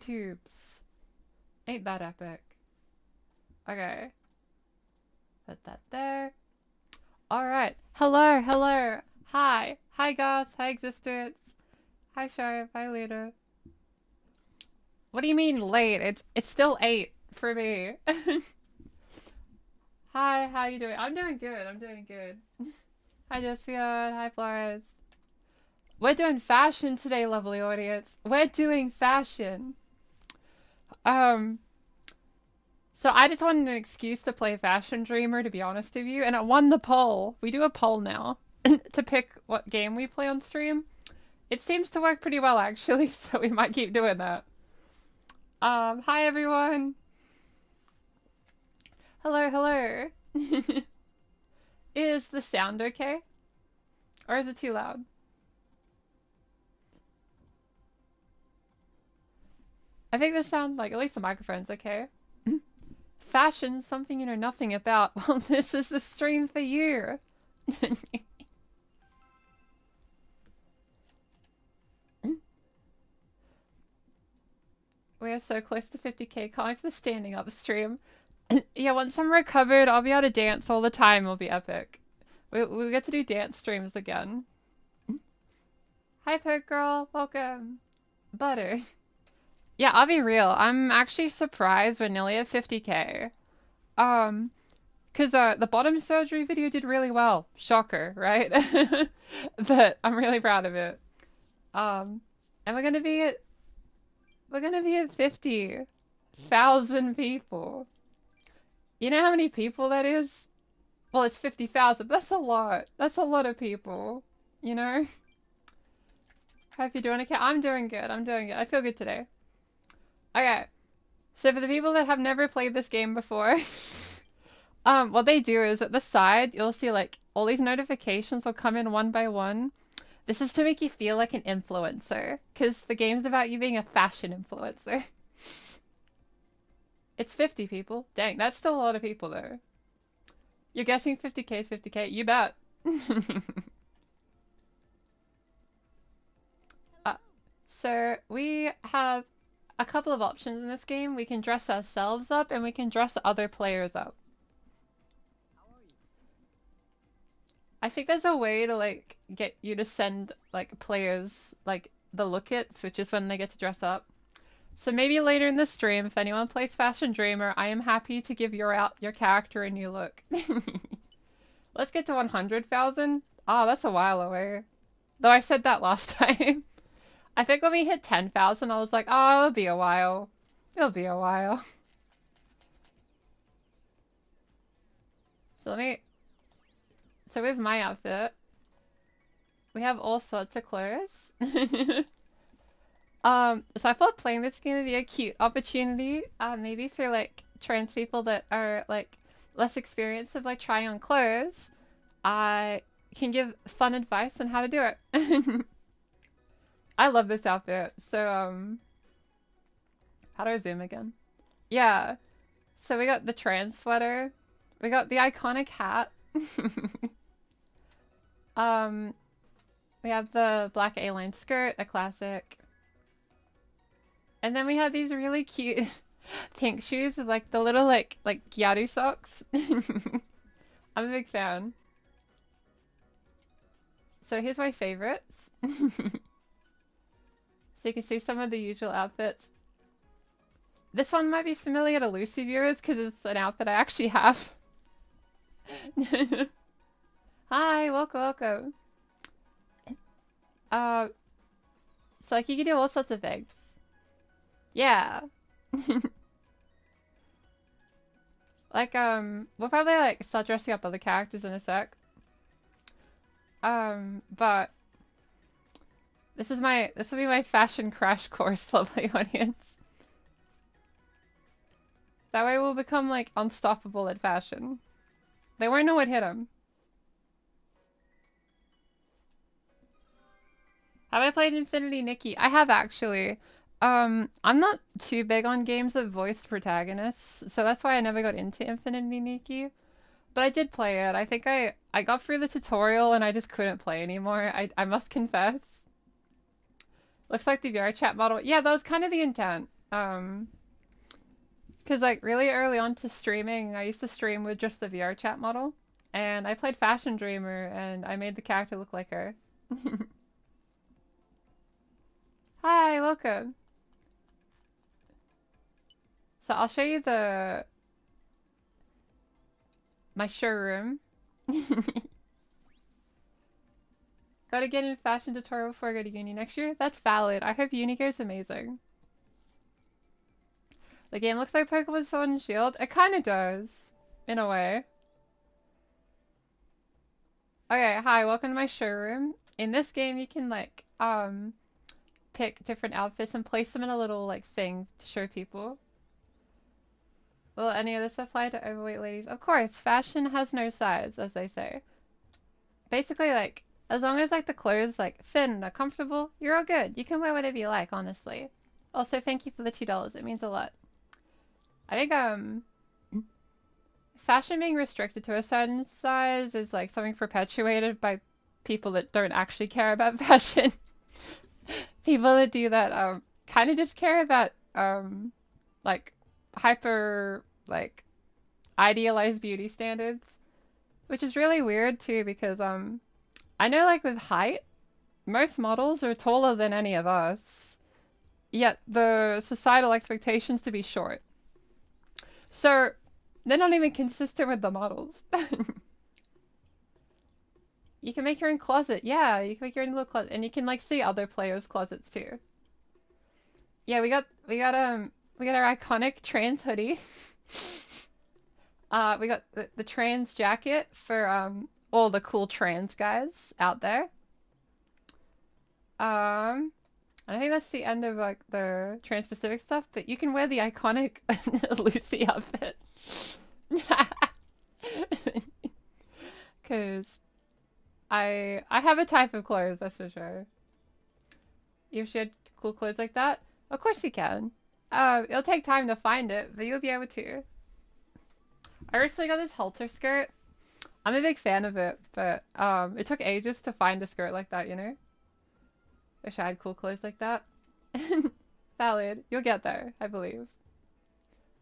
tubes. Ain't that epic? Okay. Put that there. Alright. Hello, hello. Hi. Hi, Goss. Hi, Existence. Hi, Sharp. Hi, Luna. What do you mean late? It's still 8 for me. Hi, how you doing? I'm doing good. I'm doing good. Hi, Jessica. Hi, Flores. We're doing fashion today, lovely audience. We're doing fashion. Um, so I just wanted an excuse to play Fashion Dreamer, to be honest with you, and it won the poll. We do a poll now to pick what game we play on stream. It seems to work pretty well, actually, so we might keep doing that. Hi everyone. Hello, hello. Is the sound okay? Or is it too loud? I think the sound, like, at least the microphone's okay. Fashion, something you know nothing about. Well, this is the stream for you. We are so close to 50k. Can't wait for the standing up stream. Yeah, once I'm recovered, I'll be able to dance all the time. It'll be epic. We get to do dance streams again. Hi, Perk Girl. Welcome. Butter. Yeah, I'll be real. I'm actually surprised we're nearly at 50k. Because the bottom surgery video did really well. Shocker, right? But I'm really proud of it. And we're gonna be at 50,000 people. You know how many people that is? Well, it's 50,000. That's a lot. That's a lot of people. You know? Hope you're doing okay. I'm doing good. I'm doing good. I feel good today. Okay. So for the people that have never played this game before, what they do is at the side, you'll see like all these notifications will come in one by one. This is to make you feel like an influencer, because the game's about you being a fashion influencer. It's 50 people. Dang, that's still a lot of people though. You're guessing 50k is 50k? You bet. So we have a couple of options in this game. We can dress ourselves up and we can dress other players up. I think there's a way to like get you to send like players like the lookits, which is when they get to dress up. So maybe later in the stream, if anyone plays Fashion Dreamer, I am happy to give your character a new look. Let's get to 100,000. Oh, that's a while away. Though I said that last time. I think when we hit 10,000, I was like, oh, it'll be a while. It'll be a while. So with my outfit, we have all sorts of clothes. So I thought playing this game would be a cute opportunity, maybe for like trans people that are like less experienced with like trying on clothes. I can give fun advice on how to do it. I love this outfit. So how do I zoom again? Yeah. So we got the trans sweater. We got the iconic hat. We have the black A-line skirt, a classic. And then we have these really cute pink shoes with like the little like gyaru socks. I'm a big fan. So here's my favorites. So you can see some of the usual outfits. This one might be familiar to Lucy viewers because it's an outfit I actually have. Hi, welcome, welcome. So like you can do all sorts of things. Yeah. Like we'll probably like start dressing up other characters in a sec. But this will be my fashion crash course, lovely audience. That way we'll become like unstoppable at fashion. They won't know what hit them. Have I played Infinity Nikki? I have actually. I'm not too big on games with voiced protagonists, so that's why I never got into Infinity Nikki. But I did play it. I think I got through the tutorial and I just couldn't play anymore. I must confess. Looks like the VR chat model. Yeah, that was kind of the intent. Because like really early on to streaming, I used to stream with just the VR chat model, and I played Fashion Dreamer, and I made the character look like her. Hi, welcome. So I'll show you my showroom. Gotta get in fashion tutorial before I go to uni next year? That's valid. I hope uni goes amazing. The game looks like Pokemon Sword and Shield. It kind of does, in a way. Okay, hi, welcome to my showroom. In this game, you can like pick different outfits and place them in a little like thing to show people. Will any of this apply to overweight ladies? Of course, fashion has no size, as they say. Basically, like, as long as like the clothes like fit and are comfortable, you're all good. You can wear whatever you like, honestly. Also, thank you for the $2. It means a lot. I think fashion being restricted to a certain size is like something perpetuated by people that don't actually care about fashion. People that do that kind of just care about like hyper like idealized beauty standards, which is really weird too because I know like with height, most models are taller than any of us, yet the societal expectations to be short. So they're not even consistent with the models. You can make your own closet. Yeah, you can make your own little closet, and you can like see other players' closets too. Yeah, we got our iconic trans hoodie. We got the trans jacket for all the cool trans guys out there. I think that's the end of like the trans-specific stuff, but you can wear the iconic Lucy outfit. Cause I have a type of clothes, that's for sure. You should cool clothes like that? Of course you can. It'll take time to find it, but you'll be able to. I recently got this halter skirt. I'm a big fan of it, but it took ages to find a skirt like that, you know? Wish I had cool clothes like that. Valid. You'll get there, I believe.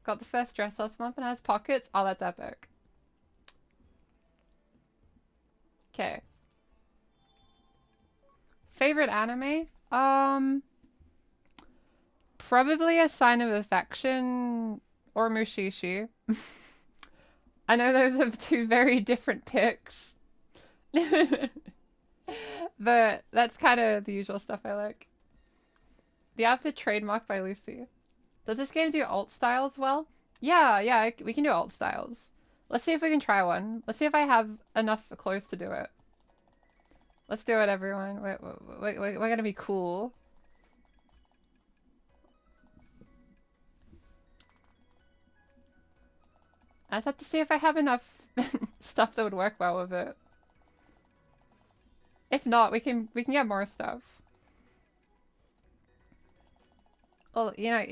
Got the first dress last month and has pockets. Oh, that's epic. Okay. Favorite anime? Probably A Sign of Affection or Mushishi. I know those are two very different picks. But that's kind of the usual stuff I like. The outfit trademarked by Lucy. Does this game do alt styles well? Yeah, we can do alt styles. Let's see if we can try one. Let's see if I have enough clothes to do it. Let's do it, everyone. We're gonna be cool. I just have to see if I have enough stuff that would work well with it. If not, we can get more stuff. Well, you know,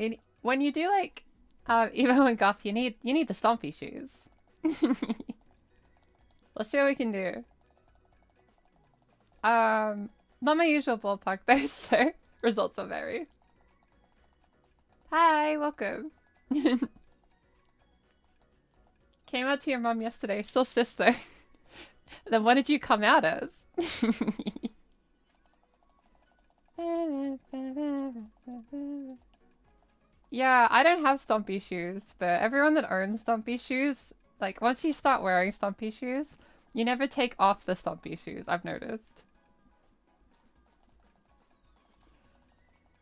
when you do like Evo and Guff, you need the stompy shoes. Let's see what we can do. Not my usual ballpark though, so results will vary. Hi, welcome. Came out to your mum yesterday, still cis though. Then what did you come out as? Yeah, I don't have stompy shoes, but everyone that owns stompy shoes, like once you start wearing stompy shoes, you never take off the stompy shoes, I've noticed.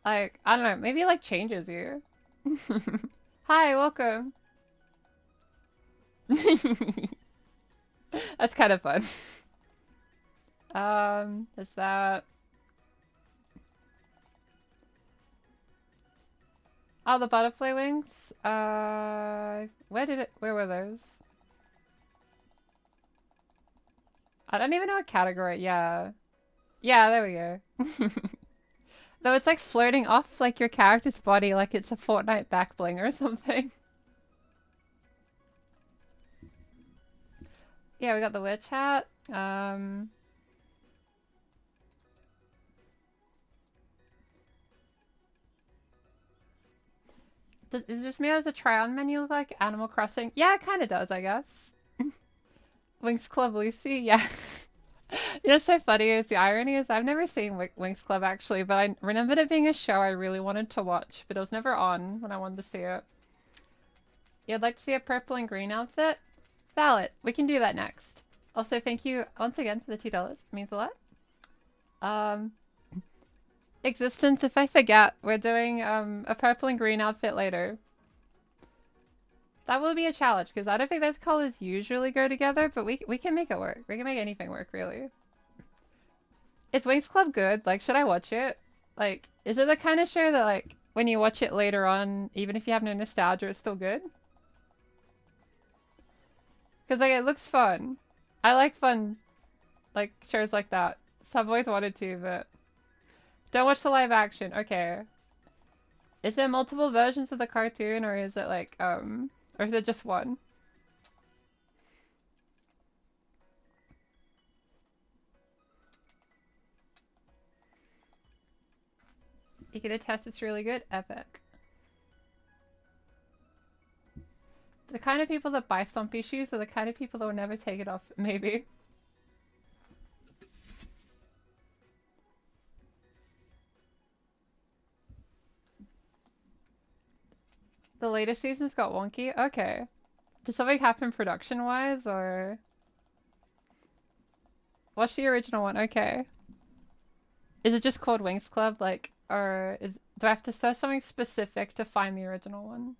Like, I don't know, maybe it like changes you. Hi, welcome. That's kind of fun. Is that... Oh, the butterfly wings? Where were those? I don't even know what category, yeah. Yeah, there we go. Though it's like floating off like your character's body like it's a Fortnite back bling or something. Yeah, we got the witch hat. Is it just me as a try-on menu look like Animal Crossing? Yeah, it kind of does, I guess. Winx Club Lucy, yeah. You know what's so funny is the irony is I've never seen Winx Club actually, but I remember it being a show I really wanted to watch, but it was never on when I wanted to see it. You'd like to see a purple and green outfit? Valid. We can do that next. Also, thank you once again for the $2. It means a lot. Existence, if I forget, we're doing a purple and green outfit later. That will be a challenge, because I don't think those colors usually go together, but we can make it work. We can make anything work, really. Is Winx Club good? Like, should I watch it? Like, is it the kind of show that, like, when you watch it later on, even if you have no nostalgia, it's still good? Because, like, it looks fun. I like fun, like, shows like that. So I've always wanted to, but... Don't watch the live action. Okay. Is there multiple versions of the cartoon, or is it, like, or is it just one? You can attest it's really good? Epic. The kind of people that buy Stompy shoes are the kind of people that will never take it off, maybe. The later seasons got wonky? Okay. Did something happen production-wise, or... Watch the original one, okay. Is it just called Winx Club, like, or do I have to search something specific to find the original one?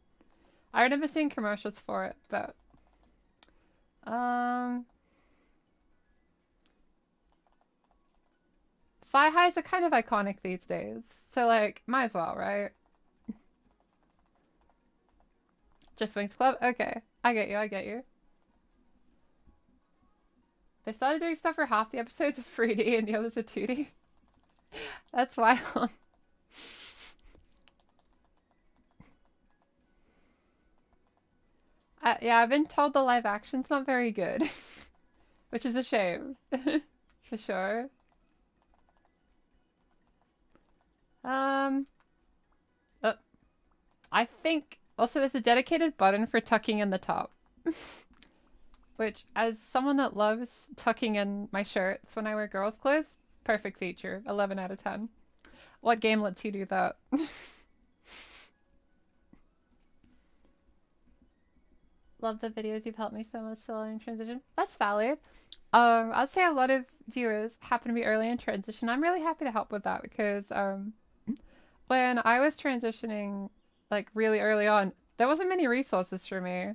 I remember seeing commercials for it, but... Thigh highs are kind of iconic these days, so, like, might as well, right? Just Winx Club? Okay. I get you, I get you. They started doing stuff for half the episodes of 3D and the others are 2D. That's wild. Yeah, I've been told the live action's not very good. Which is a shame. For sure. I think... Also, there's a dedicated button for tucking in the top. Which, as someone that loves tucking in my shirts when I wear girls' clothes, perfect feature. 11 out of 10. What game lets you do that? Love the videos. You've helped me so much to learn transition. That's valid. I'd say a lot of viewers happen to be early in transition. I'm really happy to help with that because when I was transitioning, like really early on, there wasn't many resources for me.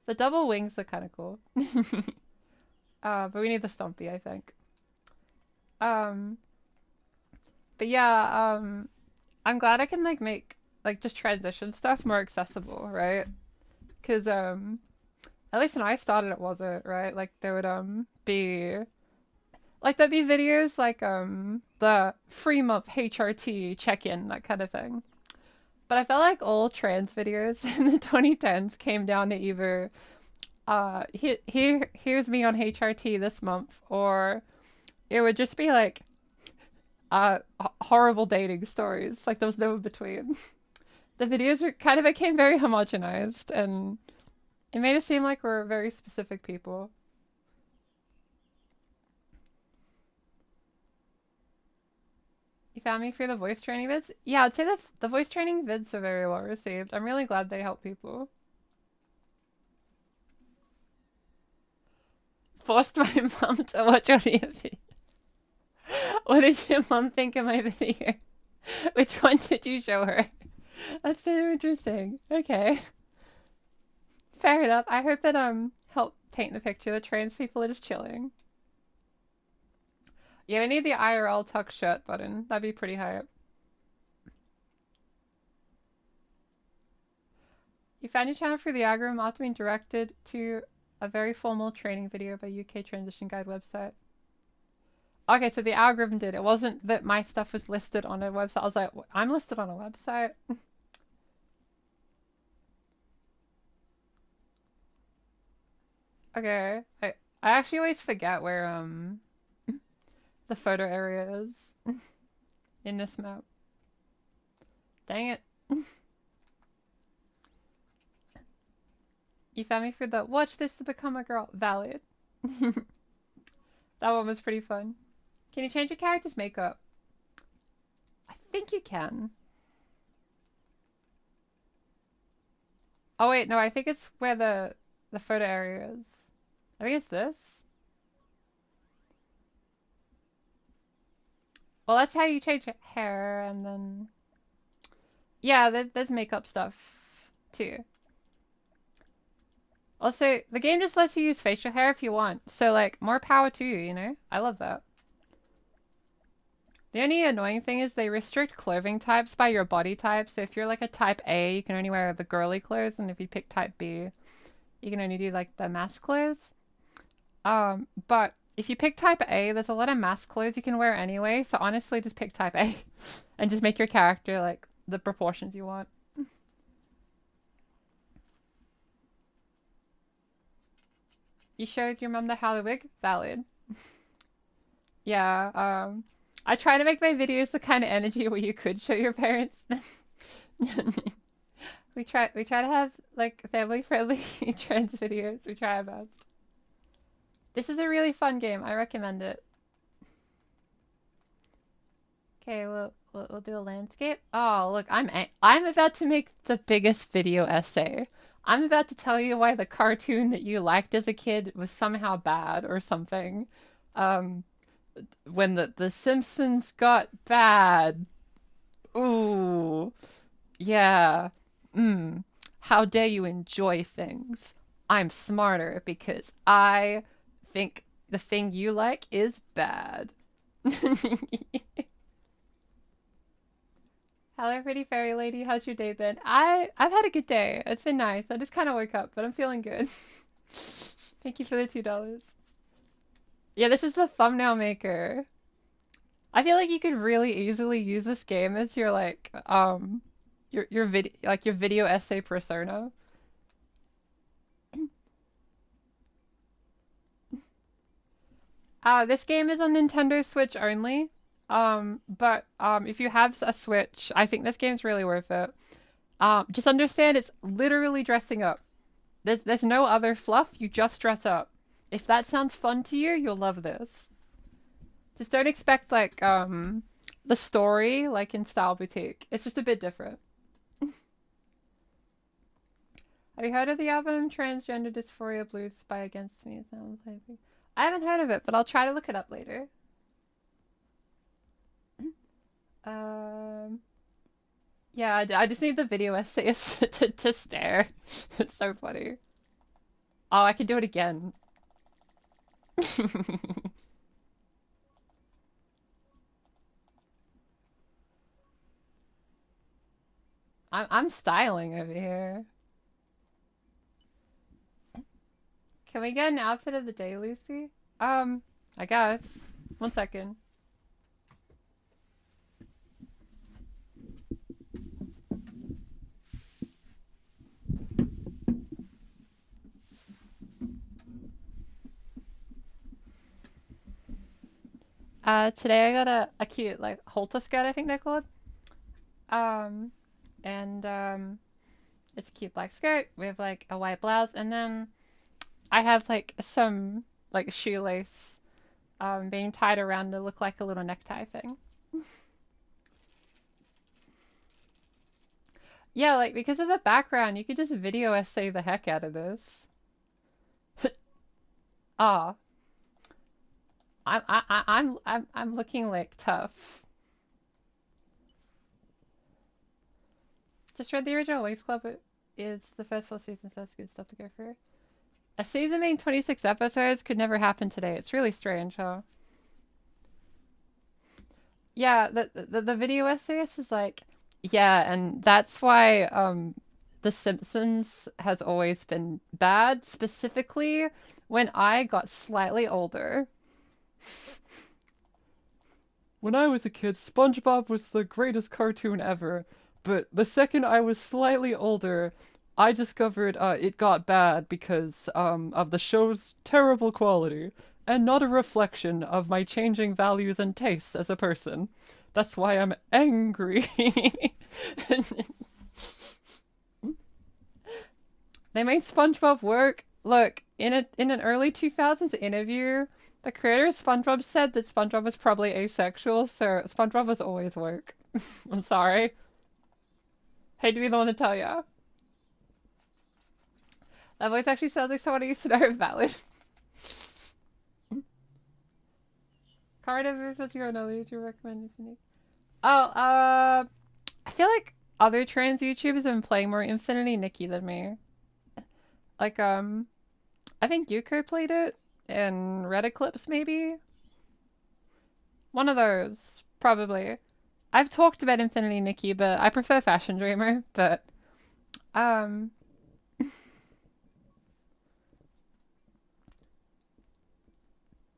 The double wings are kind of cool. But we need the Stompy, I think. But yeah, I'm glad I can like make like just transition stuff more accessible, right? Because at least when I started it wasn't, right? Like there would be like there'd be videos like the free month HRT check-in, that kind of thing. But I felt like all trans videos in the 2010s came down to either here's me on HRT this month, or it would just be like horrible dating stories. Like there was no in between. The videos kind of became very homogenized, and it made it seem like we're very specific people. You found me for the voice training vids? Yeah, I'd say the voice training vids are very well received. I'm really glad they help people. Forced my mom to watch one of your videos. What did your mom think of my video? Which one did you show her? That's so interesting. Okay. Fair enough. I hope that helped paint the picture that trans people are just chilling. Yeah, we need the IRL tuck shirt button. That'd be pretty hype. You found your channel through the algorithm after being directed to a very formal training video by UK Transition Guide website. Okay, so the algorithm did. It wasn't that my stuff was listed on a website. I was like, I'm listed on a website? Okay. I actually always forget where the photo area is in this map. Dang it. You found me for the watch this to become a girl. Valid. That one was pretty fun. Can you change your character's makeup? I think you can. Oh wait, no, I think it's where the photo area is. I think it's this. Well, that's how you change your hair, and then... Yeah, there's makeup stuff, too. Also, the game just lets you use facial hair if you want. So, like, more power to you, you know? I love that. The only annoying thing is they restrict clothing types by your body type. So if you're like a type A, you can only wear the girly clothes. And if you pick type B, you can only do like the mask clothes. But if you pick type A, there's a lot of mask clothes you can wear anyway. So honestly, just pick type A and just make your character like the proportions you want. You showed your mom the Halloween wig? Valid. Yeah, I try to make my videos the kind of energy where you could show your parents. We try to have like family friendly trans videos. We try our best. This is a really fun game. I recommend it. Okay, we'll do a landscape. Oh, look, I'm about to make the biggest video essay. I'm about to tell you why the cartoon that you liked as a kid was somehow bad or something. Um, when the Simpsons got bad. Ooh. Yeah. How dare you enjoy things? I'm smarter because I think the thing you like is bad. Hello, pretty fairy lady. How's your day been? I've had a good day. It's been nice. I just kind of woke up, but I'm feeling good. Thank you for the $2. Yeah, this is the thumbnail maker. I feel like you could really easily use this game as your like your video like your video essay persona. This game is on Nintendo Switch only. But if you have a Switch, I think this game's really worth it. Just understand it's literally dressing up. There's no other fluff, you just dress up. If that sounds fun to you, you'll love this. Just don't expect like the story like in Style Boutique. It's just a bit different. Have you heard of the album Transgender Dysphoria Blues by Against Me? I haven't heard of it, but I'll try to look it up later. Yeah, I just need the video essayist to stare. It's so funny. Oh, I can do it again. I'm styling over here. Can we get an outfit of the day, Lucy? I guess. 1 second. Today I got a cute, like, halter skirt, I think they're called. Um, and it's a cute black skirt with, like, a white blouse, and then I have, like, some, like, shoelace, being tied around to look like a little necktie thing. Yeah, like, because of the background, you could just video essay the heck out of this. Ah. I'm looking like tough. Just read the original Wings Club. It is the first full season, so that's good stuff to go through. A season being 26 episodes could never happen today. It's really strange, huh? Yeah, the video essayist is like, yeah, and that's why The Simpsons has always been bad, specifically when I got slightly older. When I was a kid, SpongeBob was the greatest cartoon ever, but the second I was slightly older, I discovered it got bad because of the show's terrible quality, and not a reflection of my changing values and tastes as a person. That's why I'm angry. They made SpongeBob work. Look, in an early 2000s interview, the creator of SpongeBob said that SpongeBob was probably asexual, so SpongeBob was always work. I'm sorry. Hate to be the one to tell ya. That voice actually sounds like someone I used to know. Valid. Cardiff, what's your another YouTube recommendation? Oh, I feel like other trans YouTubers have been playing more Infinity Nikki than me. Like, I think Yuko played it, and Red Eclipse maybe? One of those, probably. I've talked about Infinity Nikki, but I prefer Fashion Dreamer, but,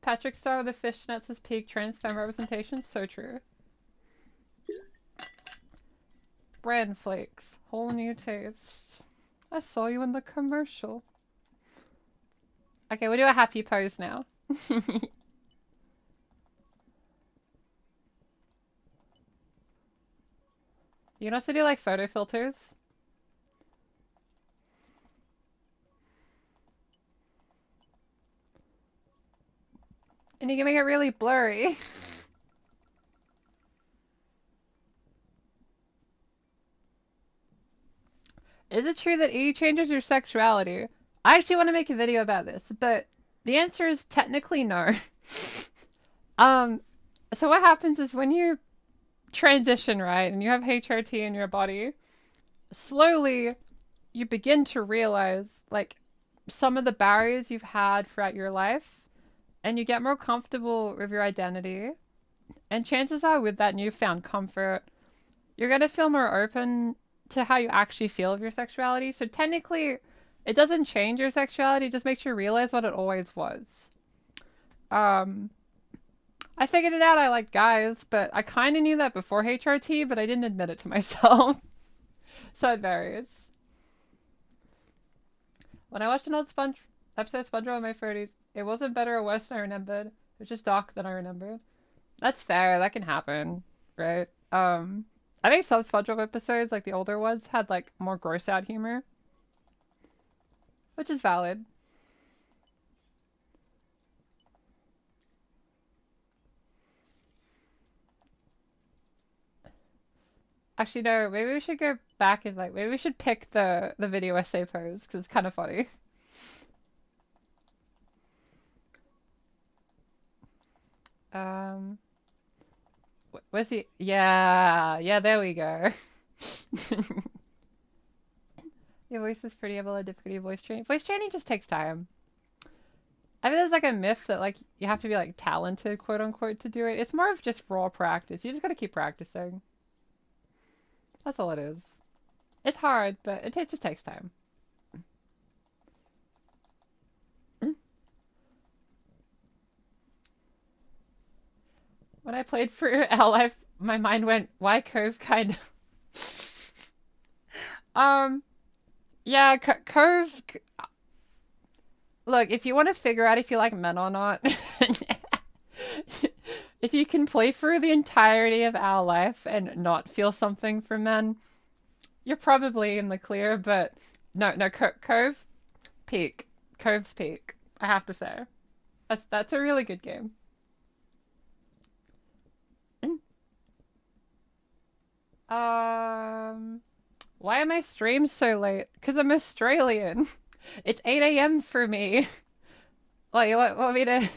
Patrick Star with the fishnets is peak trans femme representation, so true. Bran flakes, whole new taste. I saw you in the commercial. Okay, we'll do a happy pose now. You can also do like photo filters. And you can make it really blurry. Is it true that E changes your sexuality? I actually want to make a video about this, but the answer is technically no. So what happens is when you transition, right, and you have HRT in your body, slowly you begin to realize, like, some of the barriers you've had throughout your life, and you get more comfortable with your identity. And chances are, with that newfound comfort, you're gonna feel more open to how you actually feel with your sexuality. So technically, it doesn't change your sexuality, it just makes you realize what it always was. I figured it out, I like guys, but I kind of knew that before HRT, but I didn't admit it to myself. So it varies. When I watched an old episode of SpongeBob in my 30s, it wasn't better or worse than I remembered. It was just darker than I remembered. That's fair, that can happen, right? I think some SpongeBob episodes, like the older ones, had like more gross out humor. Which is valid. Actually, no, maybe we should go back and like, maybe we should pick the video essay pose, because it's kind of funny. Where's he? Yeah, there we go. Your voice is pretty. I have a lot of difficulty with voice training. Voice training just takes time. I mean, there's like a myth that like you have to be like talented, quote unquote, to do it. It's more of just raw practice. You just gotta keep practicing. That's all it is. It's hard, but it just takes time. When I played for L Life, my mind went, why Cove kind of. Yeah, Cove. Look, if you want to figure out if you like men or not, if you can play through the entirety of Our Life and not feel something for men, you're probably in the clear, but no, Cove, peak. Cove's peak, I have to say. That's a really good game. Why are my streams so late? Because I'm Australian. It's 8 a.m. for me. What, you want me to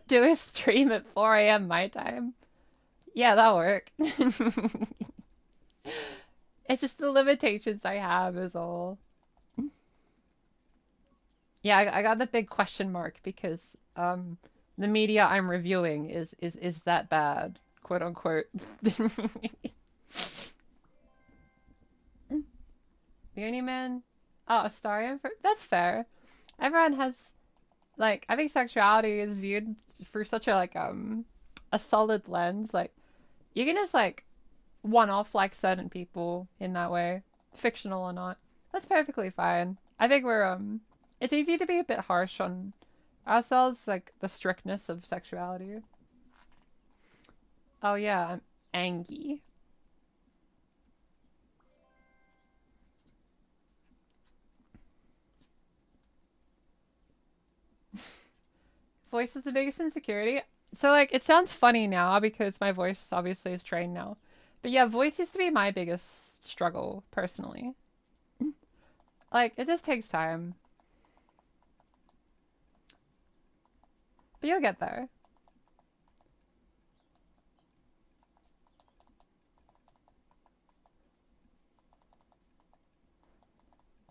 do a stream at 4 a.m. my time? Yeah, that'll work. It's just the limitations I have is all. Yeah, I got the big question mark because the media I'm reviewing is that bad, quote unquote. The only man. Oh, Astarian? That's fair. Everyone has, like, I think sexuality is viewed through such a, like, a solid lens. Like, you can just, like, one-off, like, certain people in that way. Fictional or not. That's perfectly fine. I think we're, it's easy to be a bit harsh on ourselves, like, the strictness of sexuality. Oh, yeah, I'm Angie. Voice is the biggest insecurity. So, like, it sounds funny now because my voice obviously is trained now. But yeah, voice used to be my biggest struggle, personally. Like, it just takes time. But you'll get there.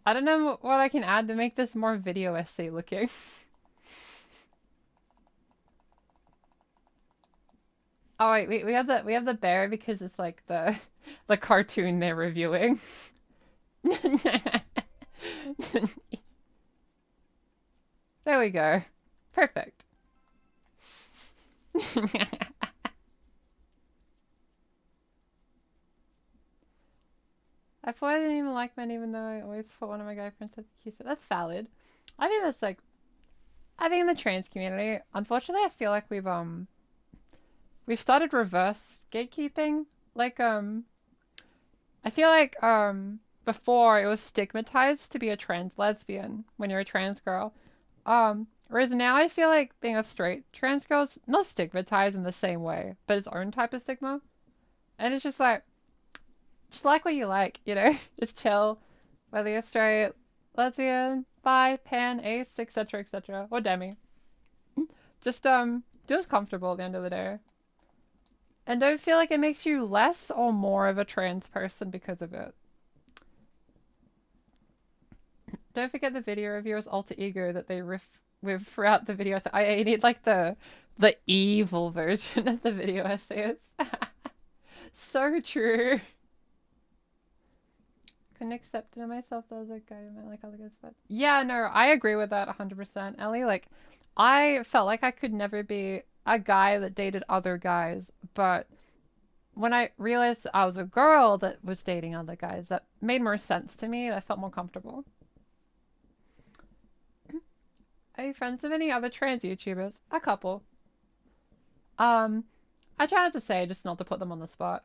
I don't know what I can add to make this more video essay looking. Oh wait, we have the bear because it's like the cartoon they're reviewing. There we go. Perfect. I thought I didn't even like men even though I always thought one of my guy friends had the cutest. That's valid. I think that's like I think in the trans community, unfortunately I feel like we've started reverse gatekeeping. Like I feel like before it was stigmatized to be a trans lesbian when you're a trans girl. Whereas now I feel like being a straight trans girl is not stigmatized in the same way, but its own type of stigma. And it's just like what you like, you know? Just chill. Whether you're straight, lesbian, bi, pan, ace, etc., etc., or demi. Just do what's comfortable at the end of the day. And don't feel like it makes you less or more of a trans person because of it. Don't forget the video reviewer's alter ego that they riff with throughout the video. So I need like the evil version of the video essays. So true. Couldn't accept it in myself that I was a guy who might like other guys, but yeah, no, I agree with that 100%, Ellie. Like, I felt like I could never be a guy that dated other guys, but when I realized I was a girl that was dating other guys, that made more sense to me. I felt more comfortable. Are you friends with any other trans YouTubers? A couple. I try not to say, just not to put them on the spot.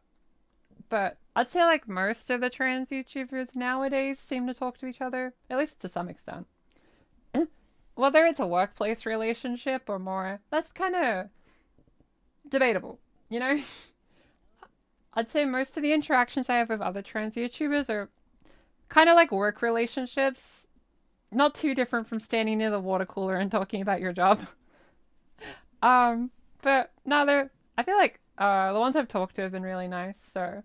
But I'd say like most of the trans YouTubers nowadays seem to talk to each other, at least to some extent. Whether it's a workplace relationship or more, that's kind of debatable, you know? I'd say most of the interactions I have with other trans YouTubers are kind of like work relationships, not too different from standing near the water cooler and talking about your job. But no, I feel like the ones I've talked to have been really nice, so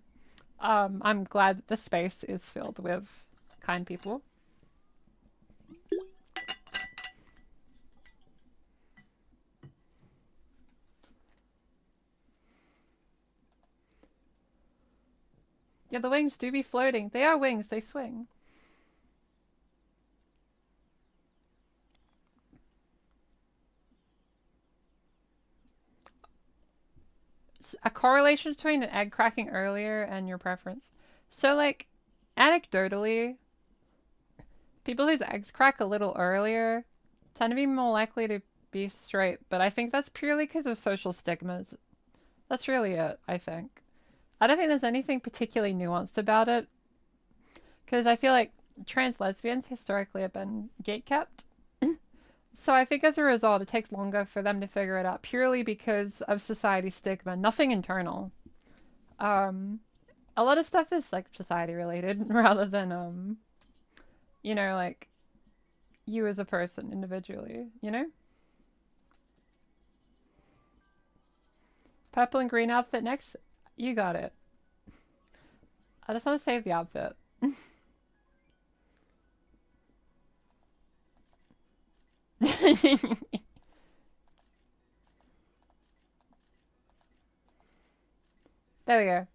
I'm glad that the space is filled with kind people. Yeah, the wings do be floating. They are wings, they swing. A correlation between an egg cracking earlier and your preference. So, like, anecdotally, people whose eggs crack a little earlier tend to be more likely to be straight, but I think that's purely because of social stigmas. That's really it, I think. I don't think there's anything particularly nuanced about it, because I feel like trans lesbians historically have been gatekept. So I think as a result, it takes longer for them to figure it out purely because of society stigma, nothing internal. A lot of stuff is like society related rather than, you know, like you as a person individually, you know? Purple and green outfit next. You got it. I just want to save the outfit. There we go.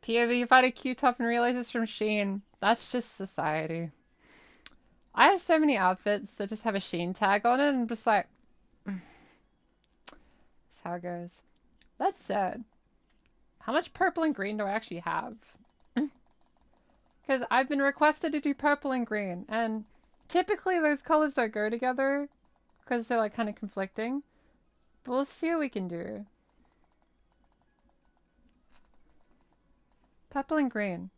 POV, you find a Q-top and realize it's from Shein. That's just society. I have so many outfits that just have a Shein tag on it and I'm just like... That's how it goes. That's sad. How much purple and green do I actually have? Because I've been requested to do purple and green, and typically those colors don't go together because they're like kind of conflicting. But we'll see what we can do. Purple and green.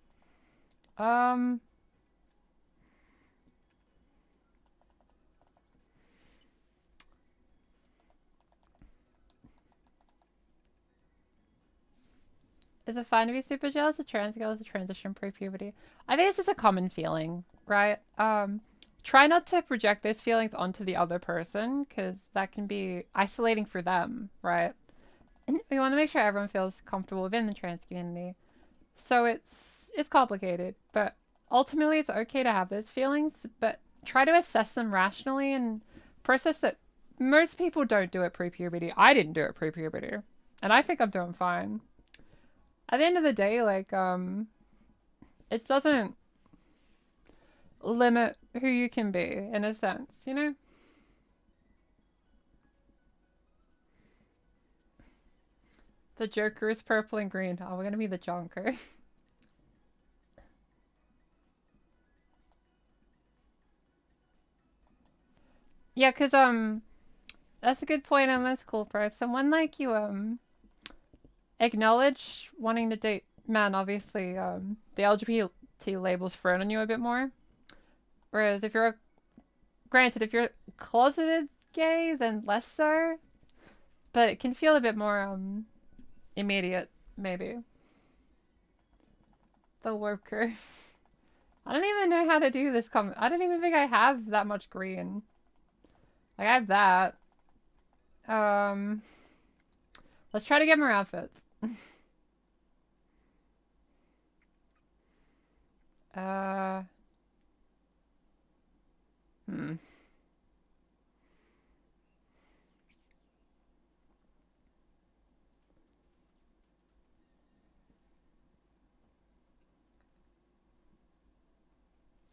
Is it fine to be super jealous of trans girls to transition pre-puberty? I think it's just a common feeling, right? Try not to project those feelings onto the other person, because that can be isolating for them, right? And we want to make sure everyone feels comfortable within the trans community. So it's complicated, but ultimately it's okay to have those feelings, but try to assess them rationally and process that most people don't do it pre-puberty. I didn't do it pre-puberty, and I think I'm doing fine. At the end of the day, like, it doesn't limit who you can be, in a sense, you know? The Joker is purple and green. Oh, we're gonna be the Joker. Yeah, cause, that's a good point on this cool part. Someone like you, acknowledge wanting to date men, obviously, the LGBT label's thrown on you a bit more. Whereas if you're, granted, if you're closeted gay, then less so. But it can feel a bit more, immediate, maybe. The worker. I don't even know how to do this comment. I don't even think I have that much green. Like, I have that. Let's try to get more outfits. uh... Hmm.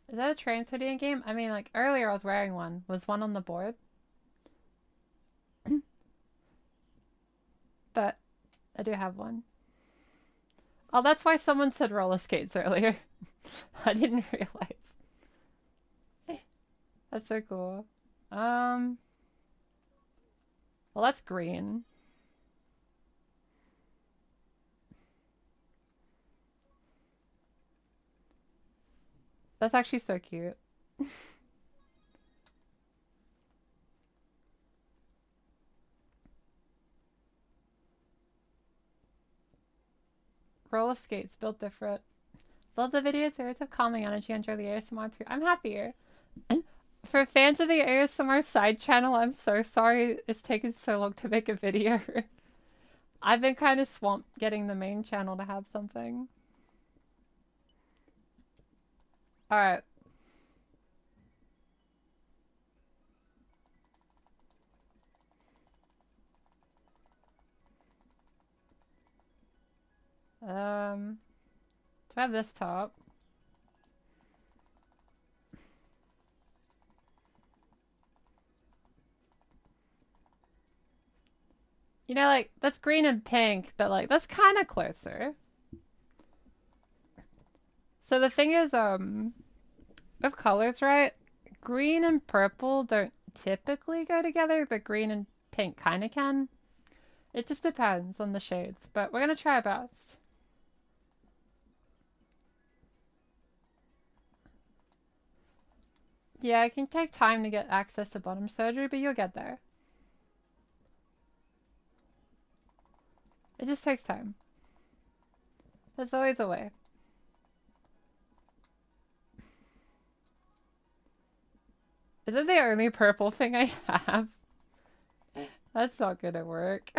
Is that a trans hoodie in game? I mean, like, earlier I was wearing one. Was one on the board? But I do have one. Oh, that's why someone said roller skates earlier. I didn't realize. That's so cool. Well, that's green. That's actually so cute. Roller skates built different. Love the video series of calming energy under the ASMR too. I'm happier. For fans of the ASMR side channel, I'm so sorry it's taken so long to make a video. I've been kind of swamped getting the main channel to have something. Alright. Do I have this top? You know, like, that's green and pink, but, like, that's kind of closer. So the thing is, with colors, right? Green and purple don't typically go together, but green and pink kind of can. It just depends on the shades, but we're gonna try our best. Yeah, it can take time to get access to bottom surgery, but you'll get there. It just takes time. There's always a way. Is it the only purple thing I have? That's not gonna work.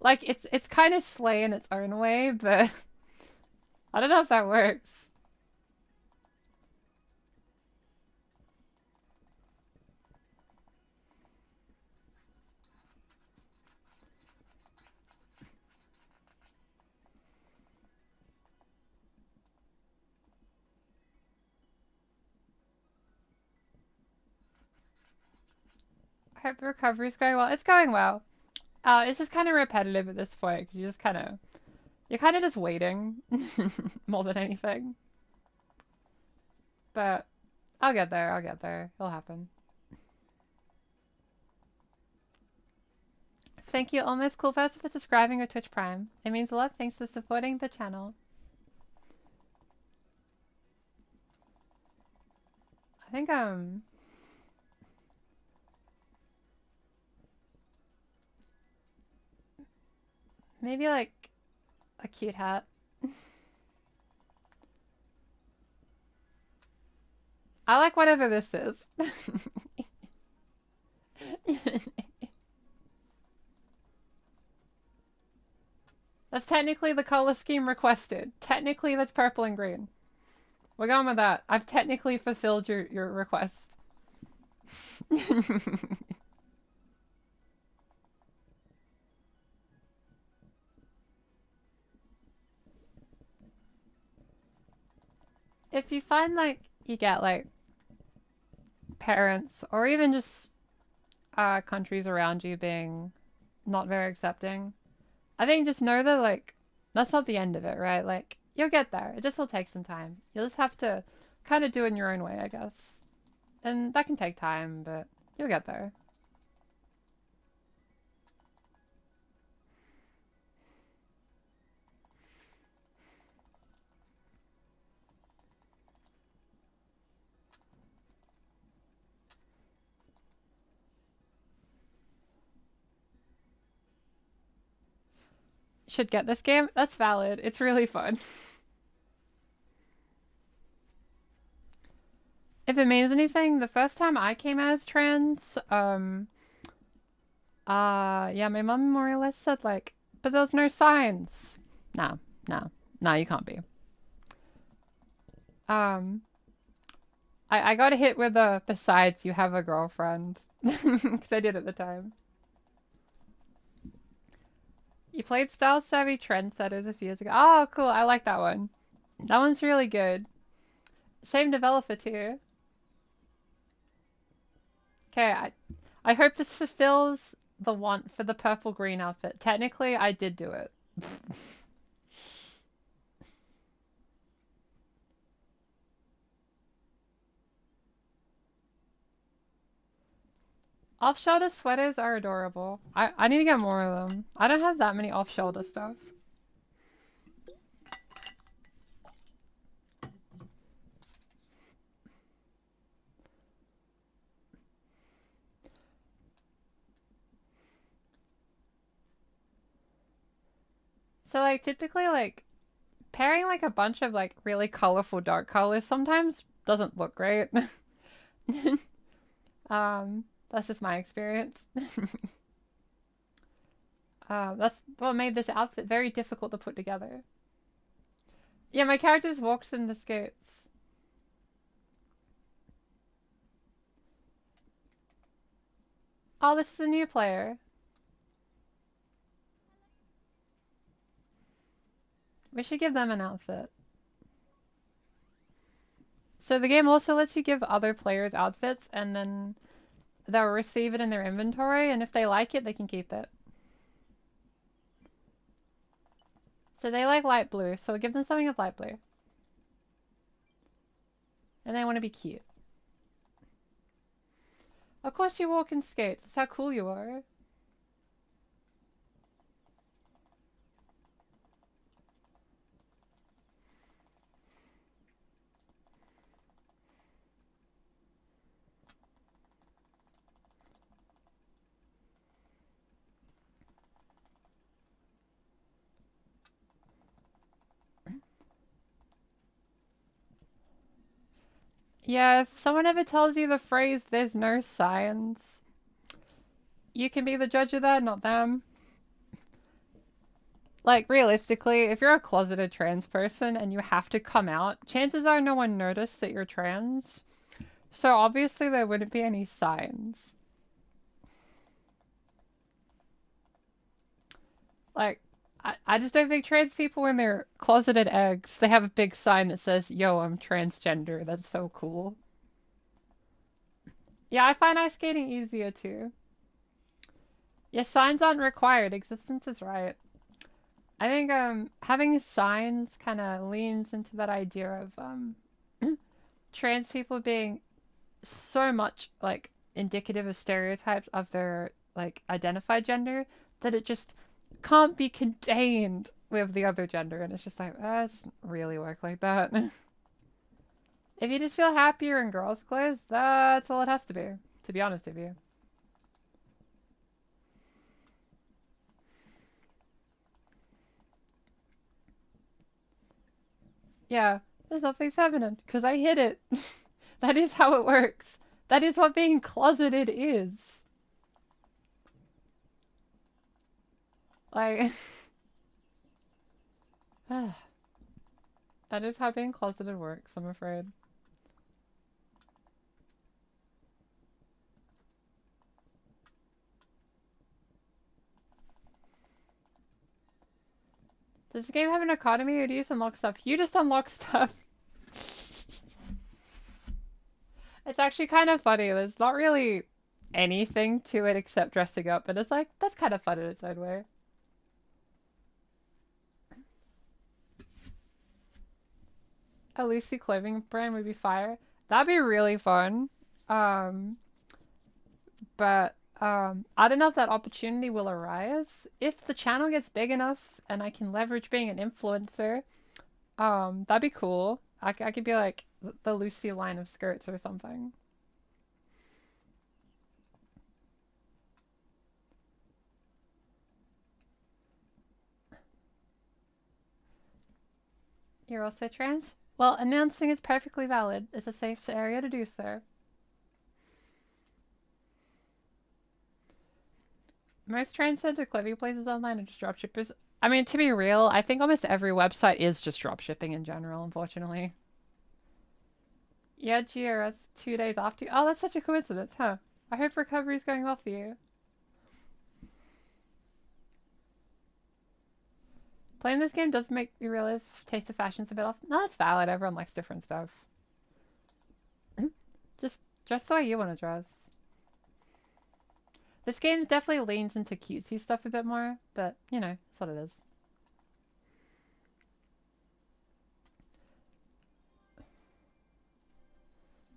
Like, it's kind of slay in its own way, but I don't know if that works. I hope the recovery's going well. It's going well. It's just kind of repetitive at this point, because you're kind of just waiting more than anything. But I'll get there. It'll happen. Thank you, Almost Cool Person, for subscribing or Twitch Prime. It means a lot. Thanks for supporting the channel. I think, maybe like a cute hat. I like whatever this is. That's technically the color scheme requested. Technically, that's purple and green. We're going with that. I've technically fulfilled your request. If you find like you get like parents or even just countries around you being not very accepting, I think just know that like that's not the end of it, right? Like you'll get there. It just will take some time. You'll just have to kind of do it in your own way, I guess. And that can take time, but you'll get there. Should get this game? That's valid. It's really fun. If it means anything, the first time I came out as trans, yeah, my mom more or less said like, but there's no signs. No, no, no, you can't be. I got hit with a besides you have a girlfriend, because I did at the time. You played Style Savvy Trendsetters a few years ago. Oh, cool. I like that one. That one's really good. Same developer too. Okay, I hope this fulfills the want for the purple green outfit. Technically, I did do it. Off-shoulder sweaters are adorable. I need to get more of them. I don't have that many off-shoulder stuff. So like typically like pairing like a bunch of like really colorful dark colors sometimes doesn't look great. That's just my experience. That's what made this outfit very difficult to put together. Yeah, my character just walks in the skates. Oh, this is a new player. We should give them an outfit. So the game also lets you give other players outfits and then they'll receive it in their inventory, and if they like it, they can keep it. So they like light blue, so we'll give them something of light blue. And they want to be cute. Of course you walk in skates. That's how cool you are. Yeah, if someone ever tells you the phrase, there's no signs, you can be the judge of that, not them. Like, realistically, if you're a closeted trans person and you have to come out, chances are no one noticed that you're trans. So obviously there wouldn't be any signs. Like, I just don't think trans people, when they're closeted eggs, they have a big sign that says, yo, I'm transgender. That's so cool. Yeah, I find ice skating easier too. Yeah, signs aren't required. Existence is right. I think having signs kind of leans into that idea of trans people being so much like indicative of stereotypes of their like identified gender that it just can't be contained with the other gender, and it's just like, it doesn't really work like that. If you just feel happier in girls' clothes, that's all it has to be honest with you. Yeah, there's nothing feminine, because I hid it. That is how it works. That is what being closeted is. Like, that is how being closeted works, I'm afraid. Does the game have an economy, or do you just unlock stuff? You just unlock stuff. It's actually kind of funny. There's not really anything to it except dressing up, but it's like, that's kind of fun in its own way. A Lucy clothing brand would be fire. That'd be really fun. But I don't know if that opportunity will arise. If the channel gets big enough and I can leverage being an influencer, that'd be cool. I could be like the Lucy line of skirts or something. You're also trans? Well, announcing is perfectly valid. It's a safe area to do so. Most transgender clothing places online are just dropshippers. I mean, to be real, I think almost every website is just dropshipping in general, unfortunately. Yeah, Gio, that's 2 days after you. Oh, that's such a coincidence, huh? I hope recovery's going well for you. Playing this game does make me realize taste of fashion's a bit off. No, that's valid. Everyone likes different stuff. Just dress the way you want to dress. This game definitely leans into cutesy stuff a bit more, but, you know, that's what it is.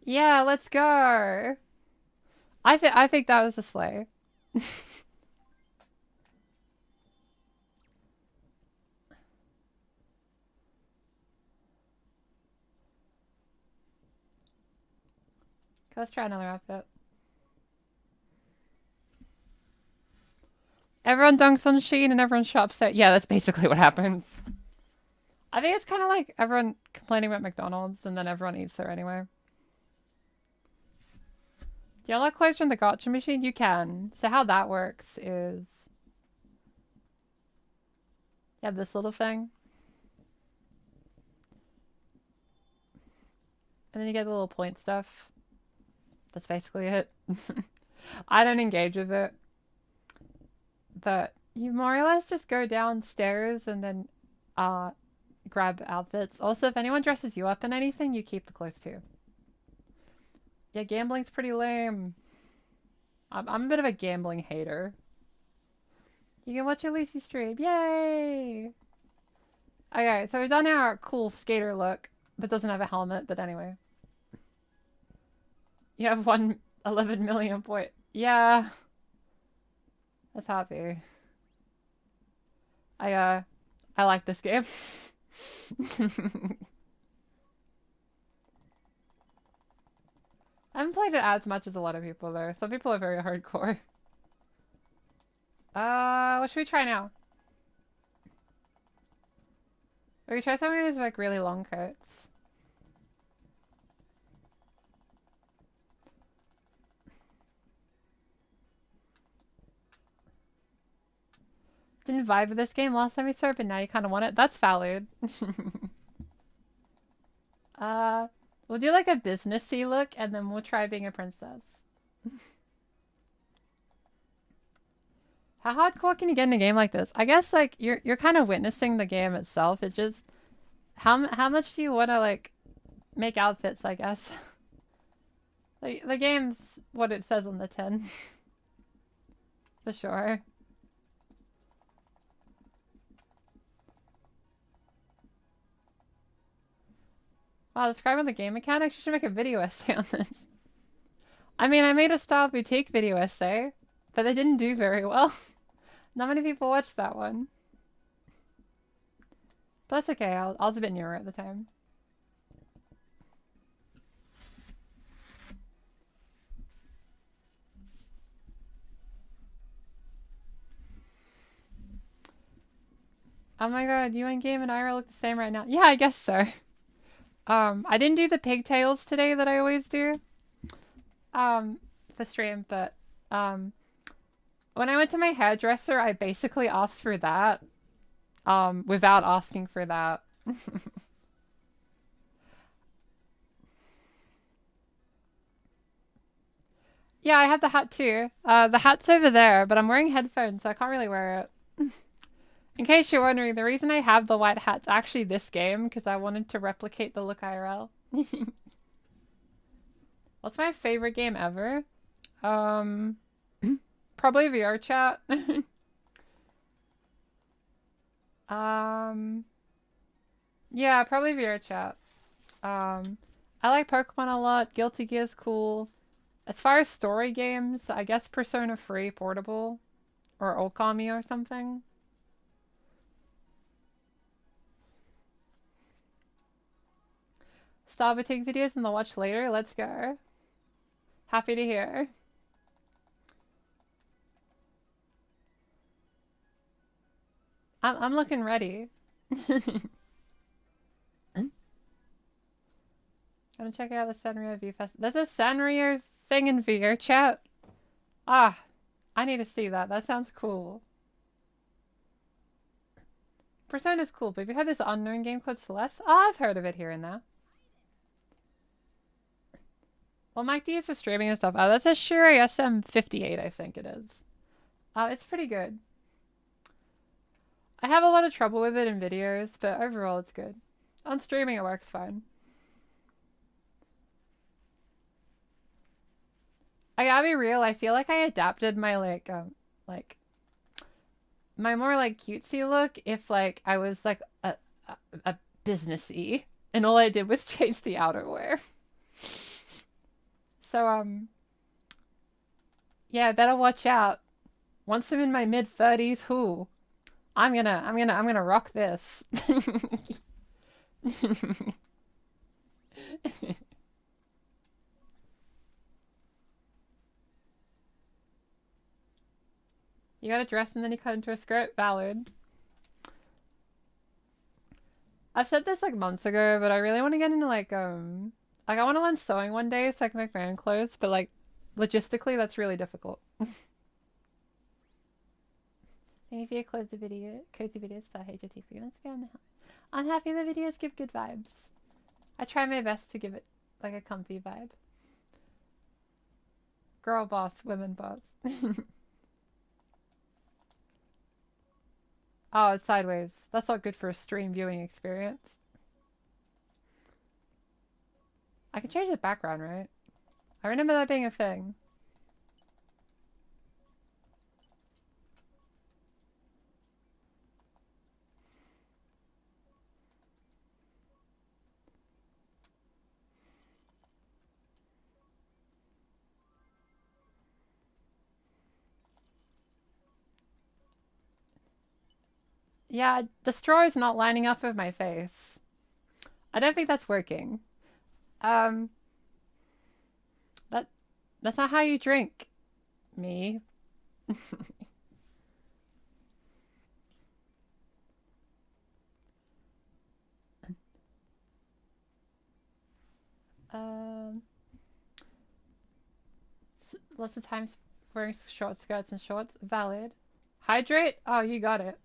Yeah, let's go! I think that was a sleigh. Let's try another outfit. Everyone dunks on Shein and everyone shops there. Yeah, that's basically what happens. I think it's kind of like everyone complaining about McDonald's and then everyone eats there anyway. Do you unlock clothes from the Gacha machine? You can. So how that works is... You have this little thing. And then you get the little point stuff. That's basically it. I don't engage with it. But you more or less just go downstairs and then grab outfits. Also, if anyone dresses you up in anything, you keep the clothes too. Yeah, gambling's pretty lame. I'm a bit of a gambling hater. You can watch a Lucy stream. Yay! Okay, so we've done our cool skater look that doesn't have a helmet, but anyway. You have 11 million point. Yeah. That's happy. I like this game. I haven't played it as much as a lot of people though. Some people are very hardcore. What should we try now? We try something that's like really long coats. Didn't vibe with this game last time we started, but now you kind of want it. That's valid. We'll do like a businessy look, and then we'll try being a princess. How hardcore can you get in a game like this? I guess like you're kind of witnessing the game itself. It's just how much do you want to like make outfits? I guess like the game's what it says on the tin. For sure. Wow, describing the game mechanics? You should make a video essay on this. I mean, I made a style boutique video essay, but they didn't do very well. Not many people watched that one. But that's okay, I was a bit newer at the time. Oh my god, you and Game and Ira look the same right now. Yeah, I guess so. I didn't do the pigtails today that I always do. For stream, but when I went to my hairdresser, I basically asked for that. Without asking for that. Yeah, I have the hat too. The hat's over there, but I'm wearing headphones, so I can't really wear it. In case you're wondering, the reason I have the white hat's actually this game, because I wanted to replicate the look IRL. What's my favorite game ever? Probably VR chat. Yeah, probably VR chat. I like Pokemon a lot. Guilty Gear's cool. As far as story games, I guess Persona 3 Portable or Okami or something. Stop and take videos and they'll watch later. Let's go. Happy to hear. I'm looking ready. Gonna check out the Sanrio View Fest. There's a Sanrio thing in VR chat. Ah, I need to see that. That sounds cool. Persona's cool, but have you heard this unknown game called Celeste? Oh, I've heard of it here and there. Well, Mike D is for streaming and stuff. Oh, that's a Shuri SM58, I think it is. It's pretty good. I have a lot of trouble with it in videos, but overall it's good. On streaming it works fine. I gotta be real, I feel like I adapted my my more like cutesy look if like I was like a businessy and all I did was change the outerwear. So yeah, better watch out. Once I'm in my mid-30s, I'm gonna rock this. You got a dress and then you cut into a skirt? Valid. I've said this like months ago, but I really want to get into like I want to learn sewing one day so I can make my own clothes, but like logistically that's really difficult. Thank you for your cozy videos for HOT for once again. I'm happy the videos give good vibes. I try my best to give it like a comfy vibe. Girl boss, women boss. Oh, it's sideways. That's not good for a stream viewing experience. I can change the background, right? I remember that being a thing. Yeah, the straw is not lining up with my face. I don't think that's working. Um, that's not how you drink. Me. Um, lots of times wearing short skirts and shorts. Valid. Hydrate? Oh, you got it.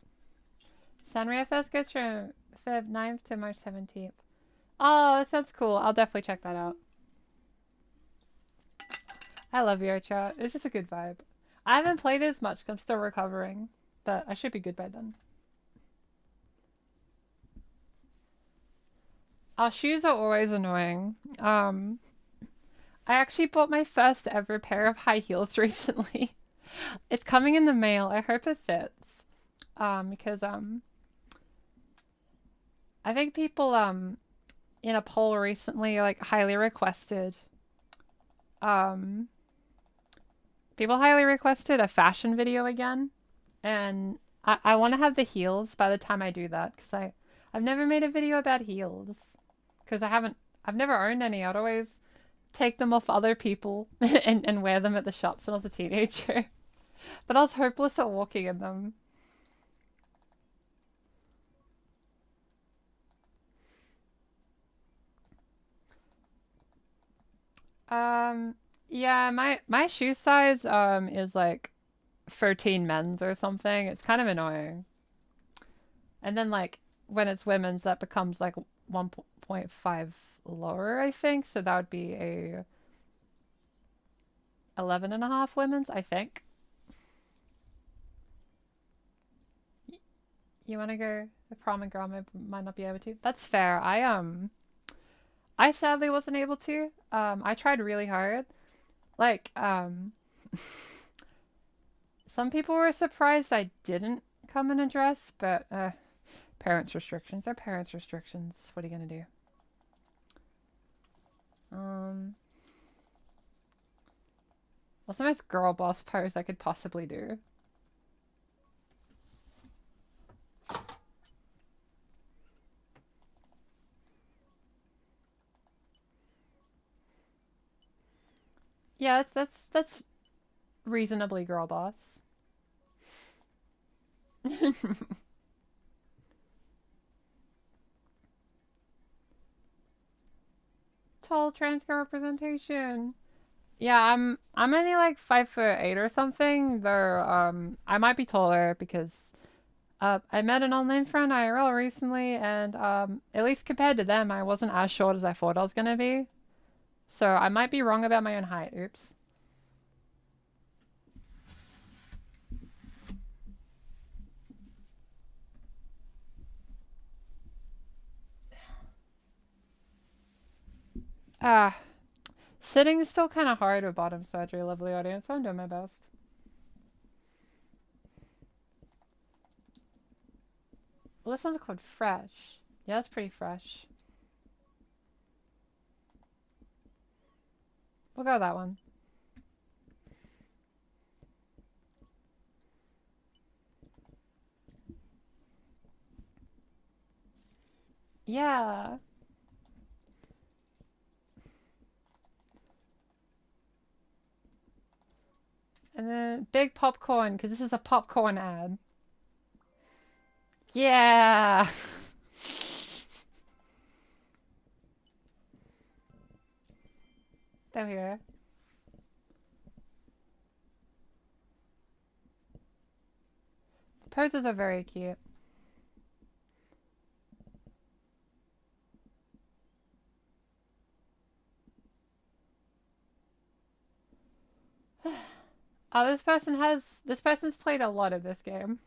Sanrio Fest goes from Feb 9th to March 17th. Oh, that sounds cool. I'll definitely check that out. I love VR chat. It's just a good vibe. I haven't played it as much because I'm still recovering, but I should be good by then. Our shoes are always annoying. I actually bought my first ever pair of high heels recently. It's coming in the mail. I hope it fits. Because I think people in a poll recently like highly requested people highly requested a fashion video again. And I want to have the heels by the time I do that, because I've never made a video about heels, because I've never owned any. I'd always take them off other people and wear them at the shops when I was a teenager. But I was hopeless at walking in them. Um, yeah, my shoe size is like 13 men's or something. It's kind of annoying. And then like when it's women's, that becomes like 1.5 lower, I think. So that would be a 11 and a half women's, I think. You want to go to prom and girl might not be able to. That's fair. I sadly wasn't able to. I tried really hard. Like, some people were surprised I didn't come in a dress, but parents' restrictions are parents' restrictions. What are you gonna do? What's the most girl boss pose I could possibly do? Yeah, that's reasonably girl boss. Tall trans girl representation. Yeah, I'm only like 5'8" or something. Though I might be taller because I met an online friend IRL recently, and at least compared to them, I wasn't as short as I thought I was gonna be. So I might be wrong about my own height. Oops. Ah, sitting is still kind of hard with bottom surgery, lovely audience. So I'm doing my best. Well, this one's called Fresh. Yeah, that's pretty fresh. We'll go with that one. Yeah. And then big popcorn, because this is a popcorn ad. Yeah. There we go. The poses are very cute. Oh, this person's played a lot of this game.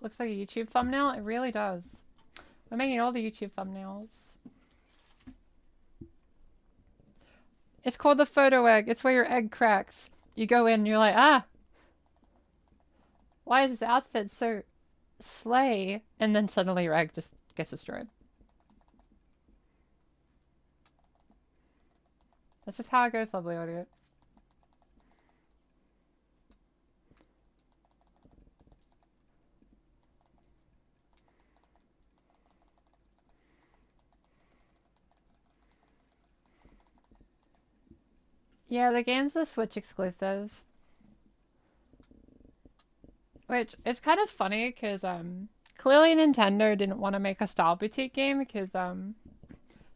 Looks like a YouTube thumbnail. It really does. We're making all the YouTube thumbnails. It's called the photo egg. It's where your egg cracks. You go in and you're like, ah, why is this outfit so slay? And then suddenly your egg just gets destroyed. That's just how it goes, lovely audience. Yeah, the game's a Switch exclusive. Which is kind of funny because clearly Nintendo didn't want to make a Style Boutique game because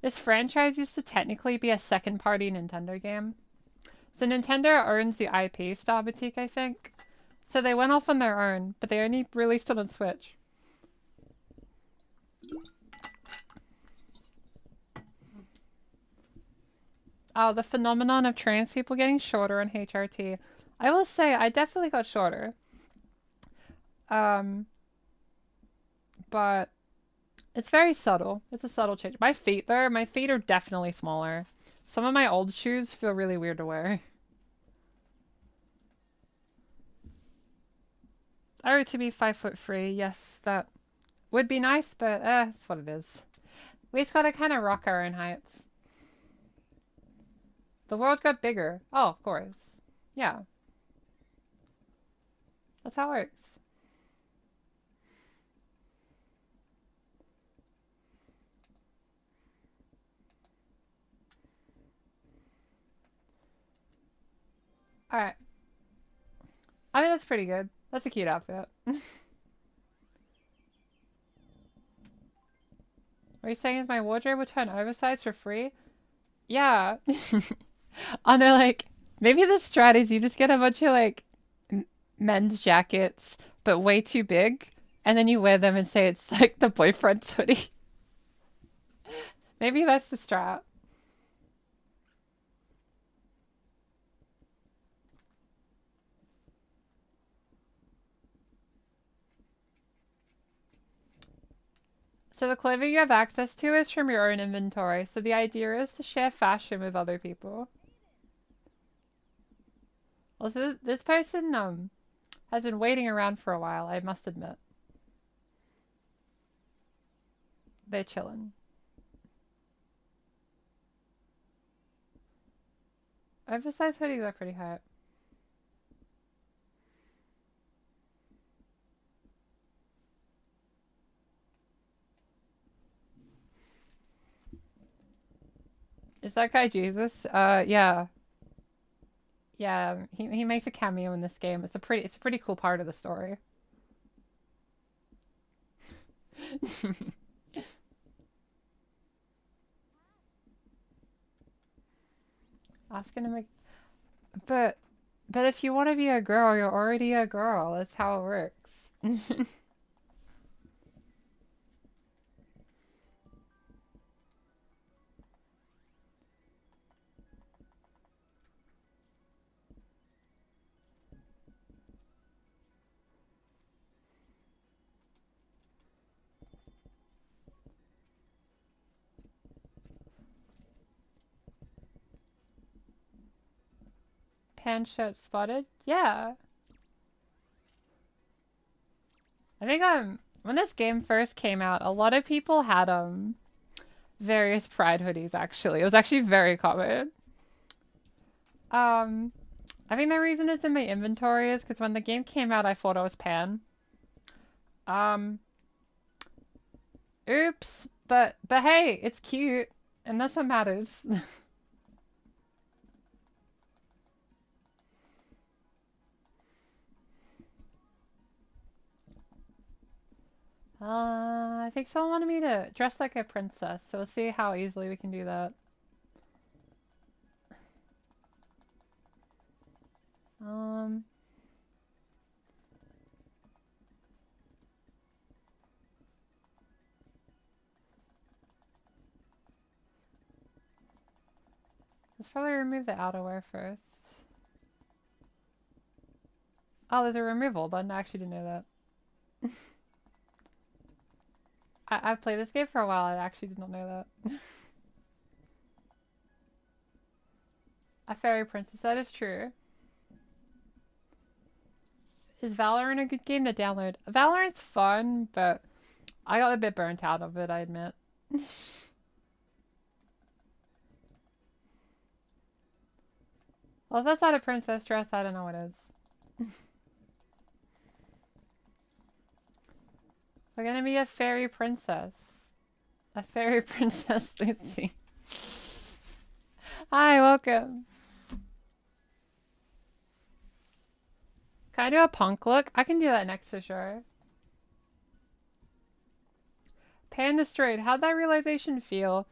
this franchise used to technically be a second party Nintendo game. So Nintendo owns the IP Style Boutique, I think. So they went off on their own, but they only released it on Switch. Oh, the phenomenon of trans people getting shorter on HRT. I will say I definitely got shorter. Um, but it's very subtle. It's a subtle change. My feet, though, my feet are definitely smaller. Some of my old shoes feel really weird to wear. Oh, to be 5'3", yes, that would be nice, but it's what it is. We just gotta kind of rock our own heights. The world got bigger. Oh, of course. Yeah, that's how it works. Alright. I mean, that's pretty good. That's a cute outfit. Are you saying is my wardrobe would turn oversized for free? Yeah. On their like, maybe the strat is you just get a bunch of like men's jackets, but way too big, and then you wear them and say it's like the boyfriend's hoodie. Maybe that's the strat. So the clothing you have access to is from your own inventory. So the idea is to share fashion with other people. Also, this person has been waiting around for a while, I must admit. They're chillin'. Oversized hoodies are pretty hot. Is that guy Jesus? Yeah. Yeah, he makes a cameo in this game. It's a pretty cool part of the story. Asking to make but if you want to be a girl, you're already a girl. That's how it works. Pan shirt spotted? Yeah. I think when this game first came out, a lot of people had various pride hoodies actually. It was actually very common. Um I think the reason it's in my inventory is because when the game came out I thought it was Pan. Um Oops, but hey, it's cute, and that's what matters. I think someone wanted me to dress like a princess, so we'll see how easily we can do that. Um, let's probably remove the outerwear first. Oh, there's a removal button. I actually didn't know that. I've played this game for a while. I actually did not know that. A fairy princess. That is true. Is Valorant a good game to download? Valorant's fun, but I got a bit burnt out of it, I admit. Well, if that's not a princess dress, I don't know what is. We're gonna be a fairy princess. A fairy princess, Lucy. Hi, welcome. Can I do a punk look? I can do that next for sure. Pan destroyed. How'd that realization feel?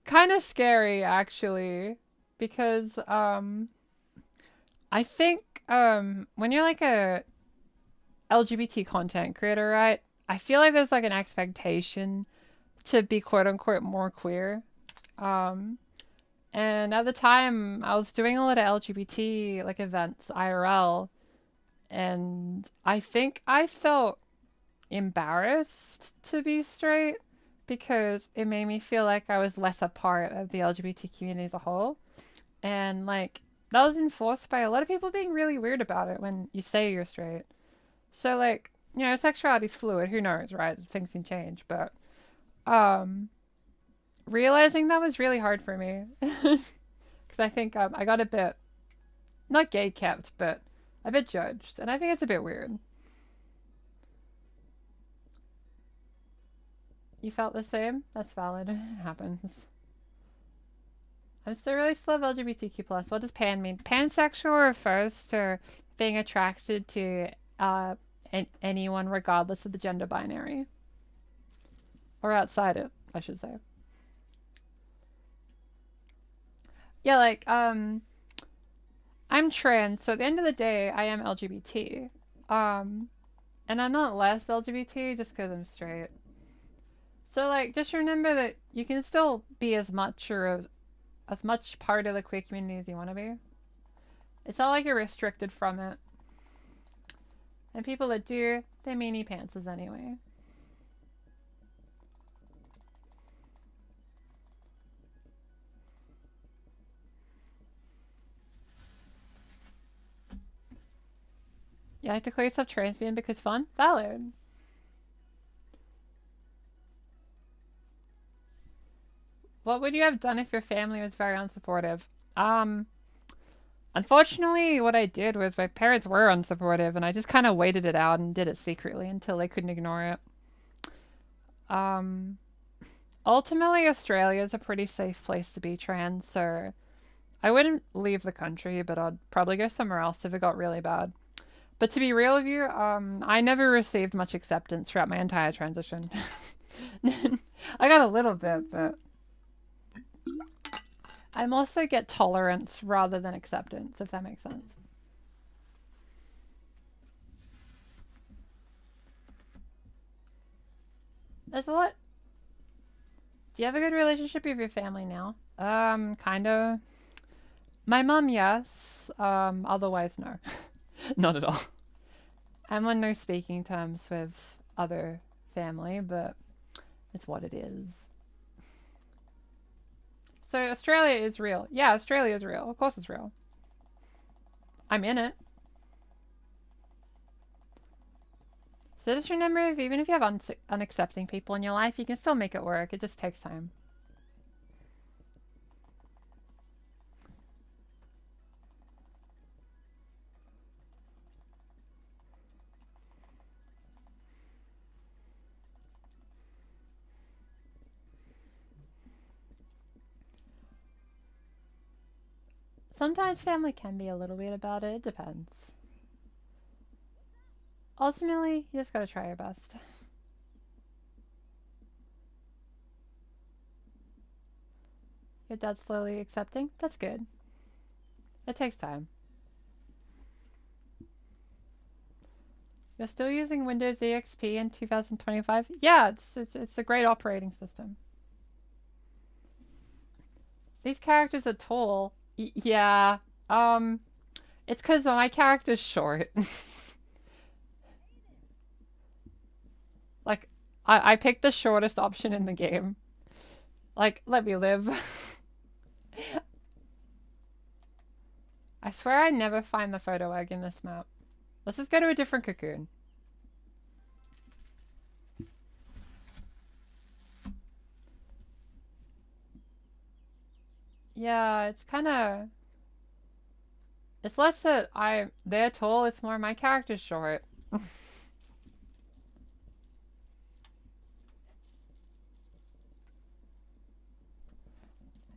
Kind of scary, actually. Because, I think, when you're like a LGBT content creator, right? I feel like there's like an expectation to be quote unquote more queer. Um, and at the time, I was doing a lot of LGBT like events IRL, and I think I felt embarrassed to be straight because it made me feel like I was less a part of the LGBT community as a whole. And like that was enforced by a lot of people being really weird about it when you say you're straight. So like you know, sexuality's fluid. Who knows, right? Things can change, but um, realizing that was really hard for me because I think I got a bit not gay kept, but a bit judged, and I think it's a bit weird. You felt the same? That's valid. It happens. I'm still really love LGBTQ plus. What does pan mean? Pansexual refers to being attracted to anyone regardless of the gender binary. Or outside it, I should say. Yeah, like, I'm trans, so at the end of the day, I am LGBT. Um, and I'm not less LGBT just because I'm straight. So, like, just remember that you can still be as much or as much part of the queer community as you want to be. It's not like you're restricted from it. And people that do, they meanie pantses anyway. You like to call yourself transbian because fun? Valid. What would you have done if your family was very unsupportive? Unfortunately, what I did was my parents were unsupportive, and I just kind of waited it out and did it secretly until they couldn't ignore it. Um, Ultimately, Australia is a pretty safe place to be trans, so I wouldn't leave the country, but I'd probably go somewhere else if it got really bad. But to be real with you, I never received much acceptance throughout my entire transition. I got a little bit, but I mostly get tolerance rather than acceptance, if that makes sense. There's a lot. Do you have a good relationship with your family now? Kinda. My mom, yes. Otherwise, no. Not at all. I'm on no speaking terms with other family, but it's what it is. So Australia is real. Yeah, Australia is real. Of course it's real. I'm in it. So just remember, even if you have unaccepting people in your life, you can still make it work. It just takes time. Sometimes family can be a little weird about it. It depends. Ultimately, you just gotta try your best. Your dad's slowly accepting? That's good. It takes time. You're still using Windows EXP in 2025? Yeah, it's a great operating system. These characters are tall. Yeah. It's because my character's short. Like, I picked the shortest option in the game. Like, let me live. I swear I never find the photo egg in this map. Let's just go to a different cocoon. Yeah, it's kind of... It's less that they're tall, it's more my character's short. Have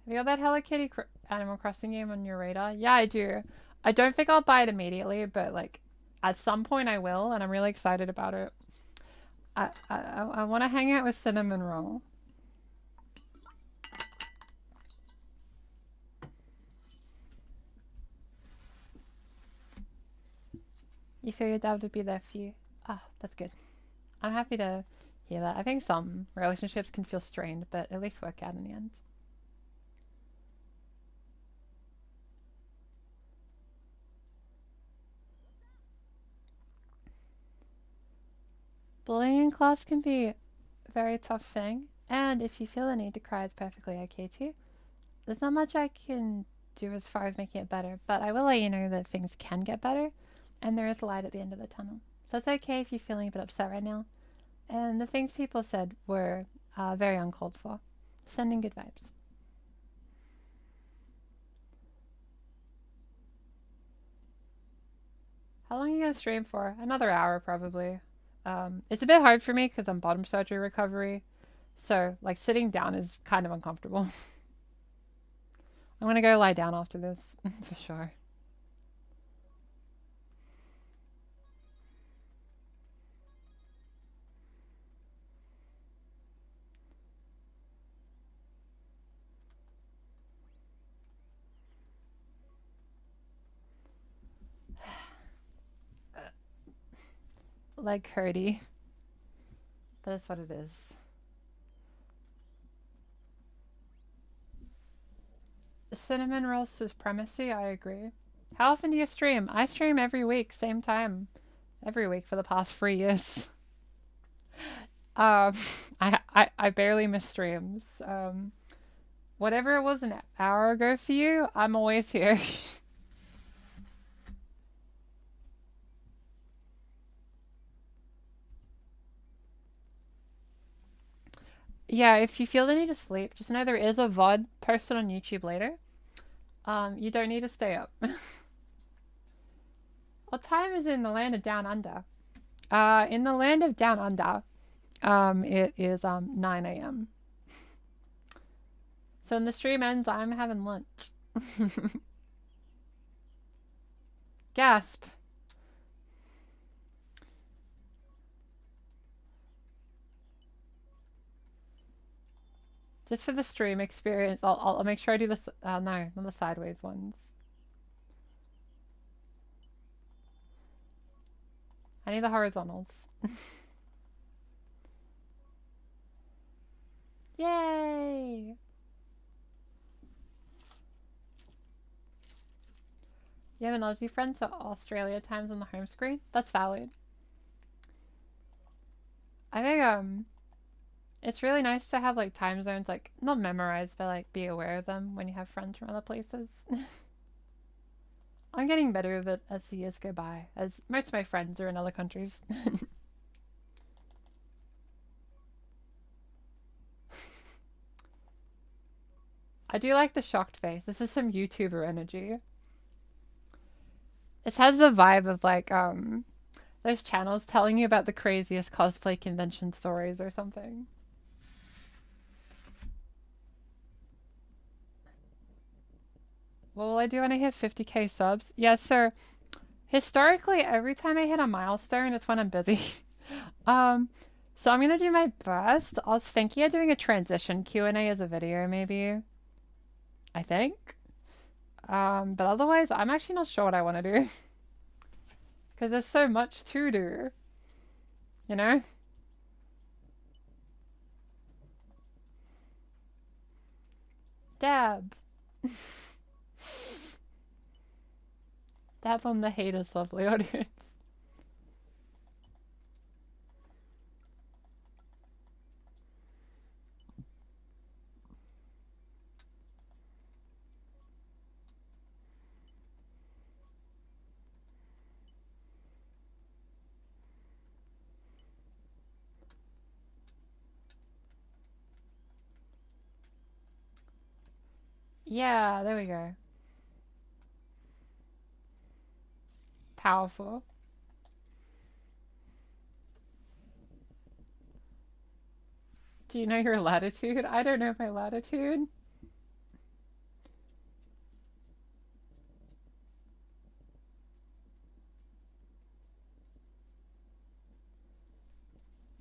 you got that Hello Kitty Animal Crossing game on your radar? Yeah, I do. I don't think I'll buy it immediately, but like at some point I will, and I'm really excited about it. I want to hang out with Cinnamon Roll. You feel your dad would be there for you? Ah, that's good. I'm happy to hear that. I think some relationships can feel strained, but at least work out in the end. Bullying in class can be a very tough thing, and if you feel the need to cry, it's perfectly okay too. There's not much I can do as far as making it better, but I will let you know that things can get better, and there is light at the end of the tunnel. So it's okay if you're feeling a bit upset right now. And the things people said were very uncalled for. Sending good vibes. How long are you going to stream for? Another hour, probably. It's a bit hard for me because I'm bottom surgery recovery. So, like, sitting down is kind of uncomfortable. I'm going to go lie down after this, for sure. Leg hurty. But that's what it is. Cinnamon roll supremacy, I agree. How often do you stream? I stream every week, same time. Every week for the past 3 years. um, I barely miss streams. Whatever it was an hour ago for you, I'm always here. Yeah, if you feel the need to sleep, just know there is a VOD posted on YouTube later. You don't need to stay up. What time is it in the land of Down Under? In the land of Down Under, it is 9 a.m. So when the stream ends, I'm having lunch. Gasp. Just for the stream experience, I'll make sure I do this. No, not the sideways ones. I need the horizontals. Yay! You have an Aussie friend, so Australia times on the home screen? That's valid. I think it's really nice to have like time zones, like not memorized, but like be aware of them when you have friends from other places. I'm getting better with it as the years go by, as most of my friends are in other countries. I do like the shocked face. This is some YouTuber energy. This has the vibe of like those channels telling you about the craziest cosplay convention stories or something. What will I do when I hit 50k subs? Yes, sir. Historically, every time I hit a milestone, it's when I'm busy. So I'm gonna do my best. I was thinking of doing a transition Q&A as a video, maybe. I think. But otherwise, I'm actually not sure what I want to do. Because there's so much to do. You know? Dab. Dab on the haters, lovely audience. Yeah, there we go. Powerful. Do you know your latitude? I don't know my latitude.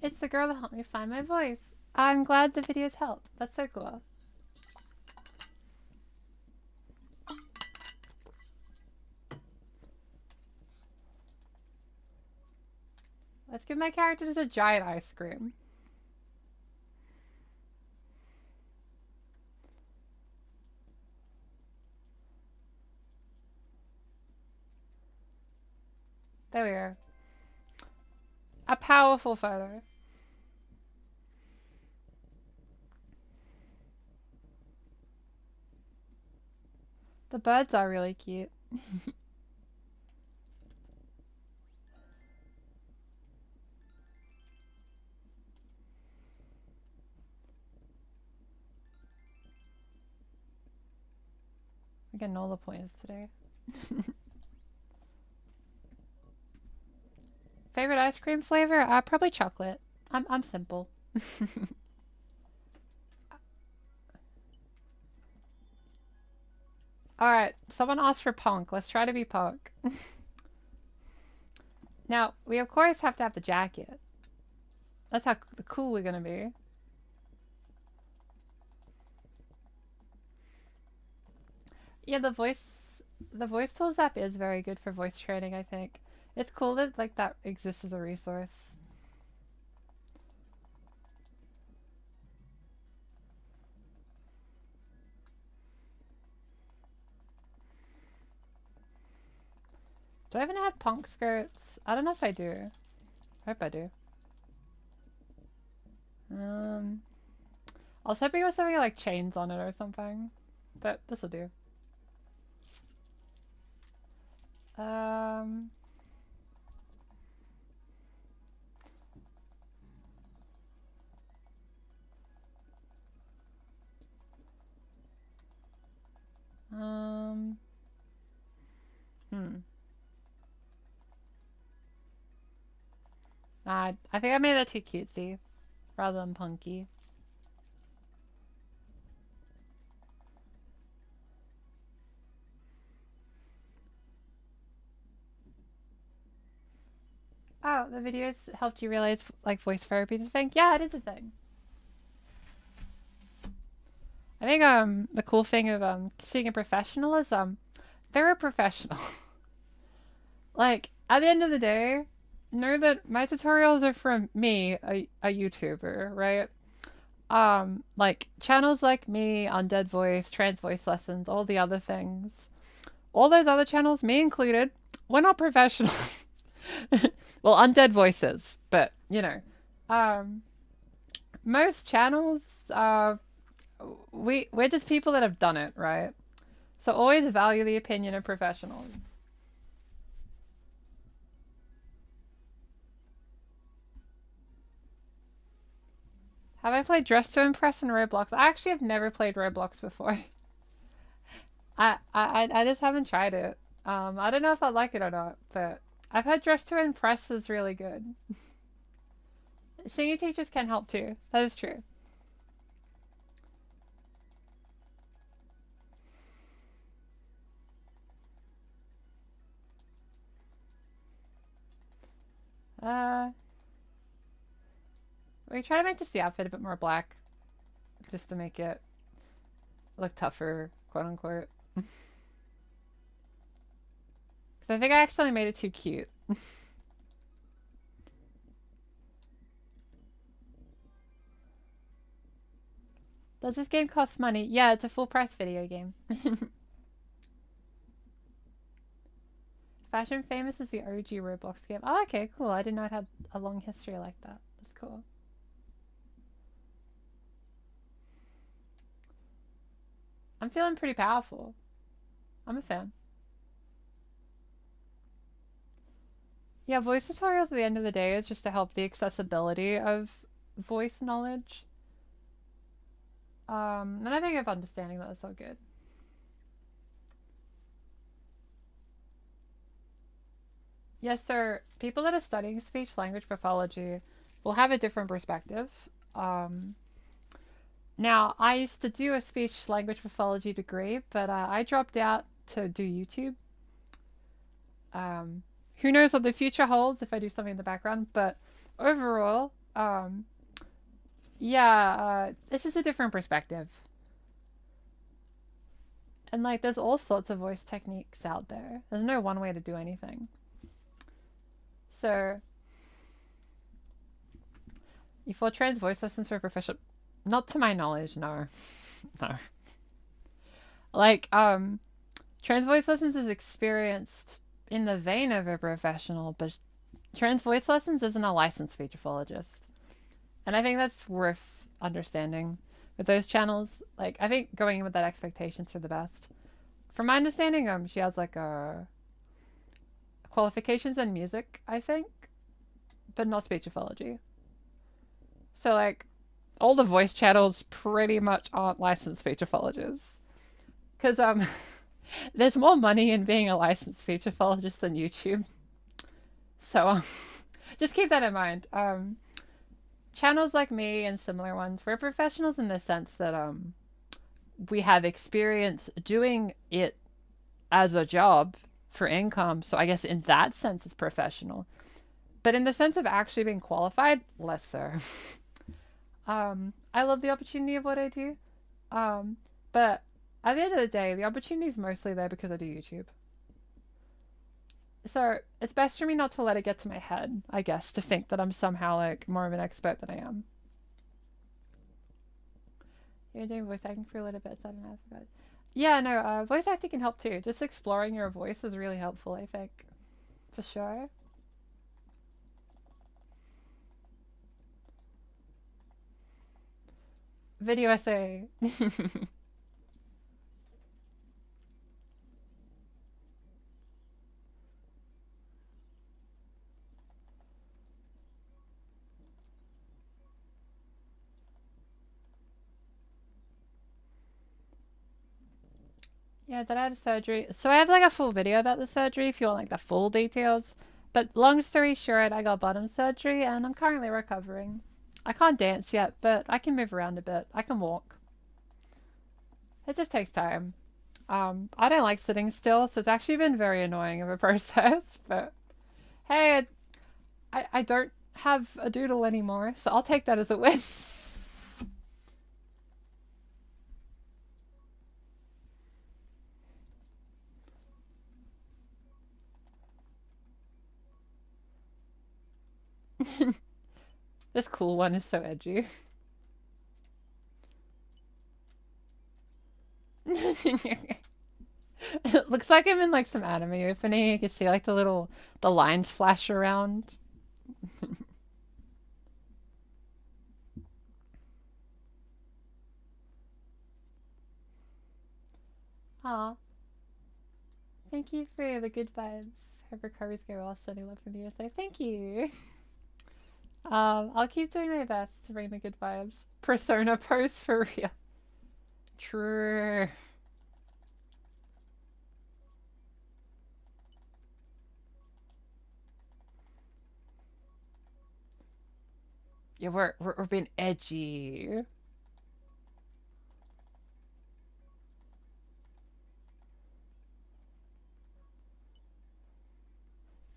It's the girl that helped me find my voice. I'm glad the videos helped. That's so cool. Let's give my character just a giant ice cream. There we are. A powerful photo. The birds are really cute. getting all the points today. Favorite ice cream flavor? Probably chocolate. I'm simple. Alright, someone asked for punk. Let's try to be punk. Now, we of course have to have the jacket. That's how cool we're gonna be. Yeah, the voice tools app is very good for voice training, I think. It's cool that like that exists as a resource. Do I even have punk skirts? I don't know if I do. I hope I do. I was hoping it was something like chains on it or something, but this will do. Um, I think I made that too cutesy, rather than punky. Oh, the videos helped you realize like voice therapy is a thing? Yeah, it is a thing. I think the cool thing of seeing a professional is they're a professional. Like at the end of the day, know that my tutorials are from me, a YouTuber, right? Like channels like me, Undead Voice, Trans Voice Lessons, all the other things. All those other channels, me included, we're not professional. Well, Undead Voices, but you know, most channels, we're just people that have done it, right? So always value the opinion of professionals. Have I played Dress to Impress in Roblox? I actually have never played Roblox before. I just haven't tried it. I don't know if I like it or not, but I've heard Dress to Impress is really good. Singing teachers can help too. That is true. We try to make just the outfit a bit more black, just to make it look tougher, quote unquote. Because I think I accidentally made it too cute. Does this game cost money? Yeah, it's a full price video game. Fashion Famous is the OG Roblox game. Oh, okay, cool. I didn't know it had a long history like that. That's cool. I'm feeling pretty powerful. I'm a fan. Yeah, voice tutorials at the end of the day is just to help the accessibility of voice knowledge. And I think of understanding that is so good. Yes, sir. People that are studying speech language pathology will have a different perspective. Now, I used to do a speech language pathology degree, but I dropped out to do YouTube. Who knows what the future holds if I do something in the background, but overall, yeah, it's just a different perspective. And like, there's all sorts of voice techniques out there. There's no one way to do anything. So, you for trans voice lessons for professional? Not to my knowledge, no. No. Like, trans voice lessons is experienced in the vein of a professional, but trans voice lessons isn't a licensed speech pathologist. And I think that's worth understanding with those channels. Like, I think going in with that expectation's for the best. From my understanding, she has like a qualifications in music, I think, but not speech pathology. So like, all the voice channels pretty much aren't licensed speech pathologists. Because There's more money in being a licensed feature philologist than YouTube. So just keep that in mind. Channels like me and similar ones, we're professionals in the sense that we have experience doing it as a job for income. So I guess in that sense it's professional. But in the sense of actually being qualified, less so. I love the opportunity of what I do. But at the end of the day, the opportunity is mostly there because I do YouTube. So it's best for me not to let it get to my head, I guess, to think that I'm somehow like more of an expert than I am. You're doing voice acting for a little bit, so I don't know. I forgot. Yeah, no, voice acting can help too. Just exploring your voice is really helpful, I think. For sure. Video essay. Yeah, that I had surgery. So I have like a full video about the surgery if you want like the full details. But long story short, I got bottom surgery and I'm currently recovering. I can't dance yet, but I can move around a bit. I can walk. It just takes time. I don't like sitting still, so it's actually been very annoying of a process. But hey, I don't have a doodle anymore, so I'll take that as a win. This cool one is so edgy. It looks like I'm in like some anime opening. You can see like the lines flash around. Aw, thank you for the good vibes. Hope recoveries go well. Sending love from the USA. Thank you. I'll keep doing my best to bring the good vibes. Persona pose for real. True. Yeah, we're being edgy.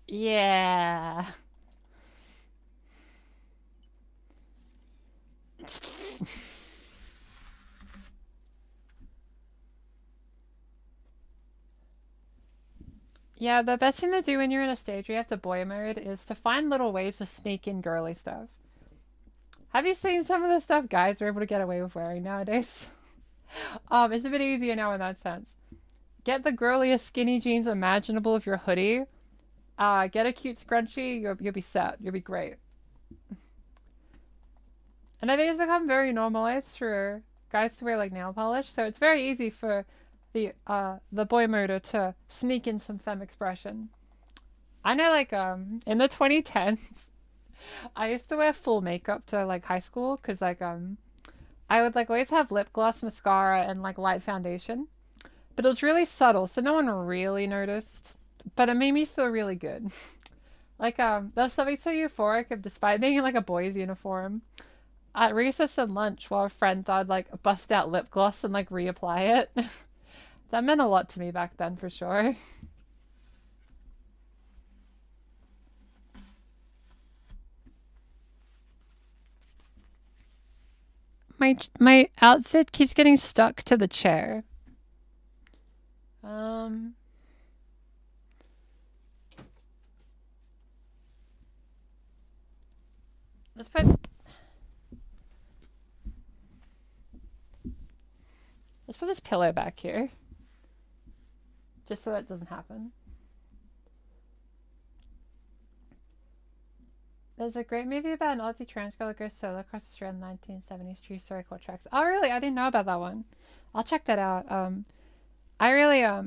Yeah. Yeah, the best thing to do when you're in a stage where you have to boy mode is to find little ways to sneak in girly stuff. Have you seen some of the stuff guys are able to get away with wearing nowadays? It's a bit easier now in that sense. Get the girliest skinny jeans imaginable of your hoodie. Get a cute scrunchie, you'll be set. You'll be great. And I think it's become very normalized for guys to wear like nail polish, so it's very easy for the boy murder to sneak in some femme expression. I know like in the 2010s I used to wear full makeup to like high school because like I would like always have lip gloss, mascara, and like light foundation. But it was really subtle, so no one really noticed. But it made me feel really good. Like there was something so euphoric of despite being in like a boy's uniform. At recess and lunch while with friends I'd like bust out lip gloss and like reapply it. That meant a lot to me back then for sure. My outfit keeps getting stuck to the chair. Um let's put this pillow back here. Just so that doesn't happen. There's a great movie about an Aussie trans girl that goes solo across Australia in the 1970s. True story called Tracks. Oh, really? I didn't know about that one. I'll check that out. I really I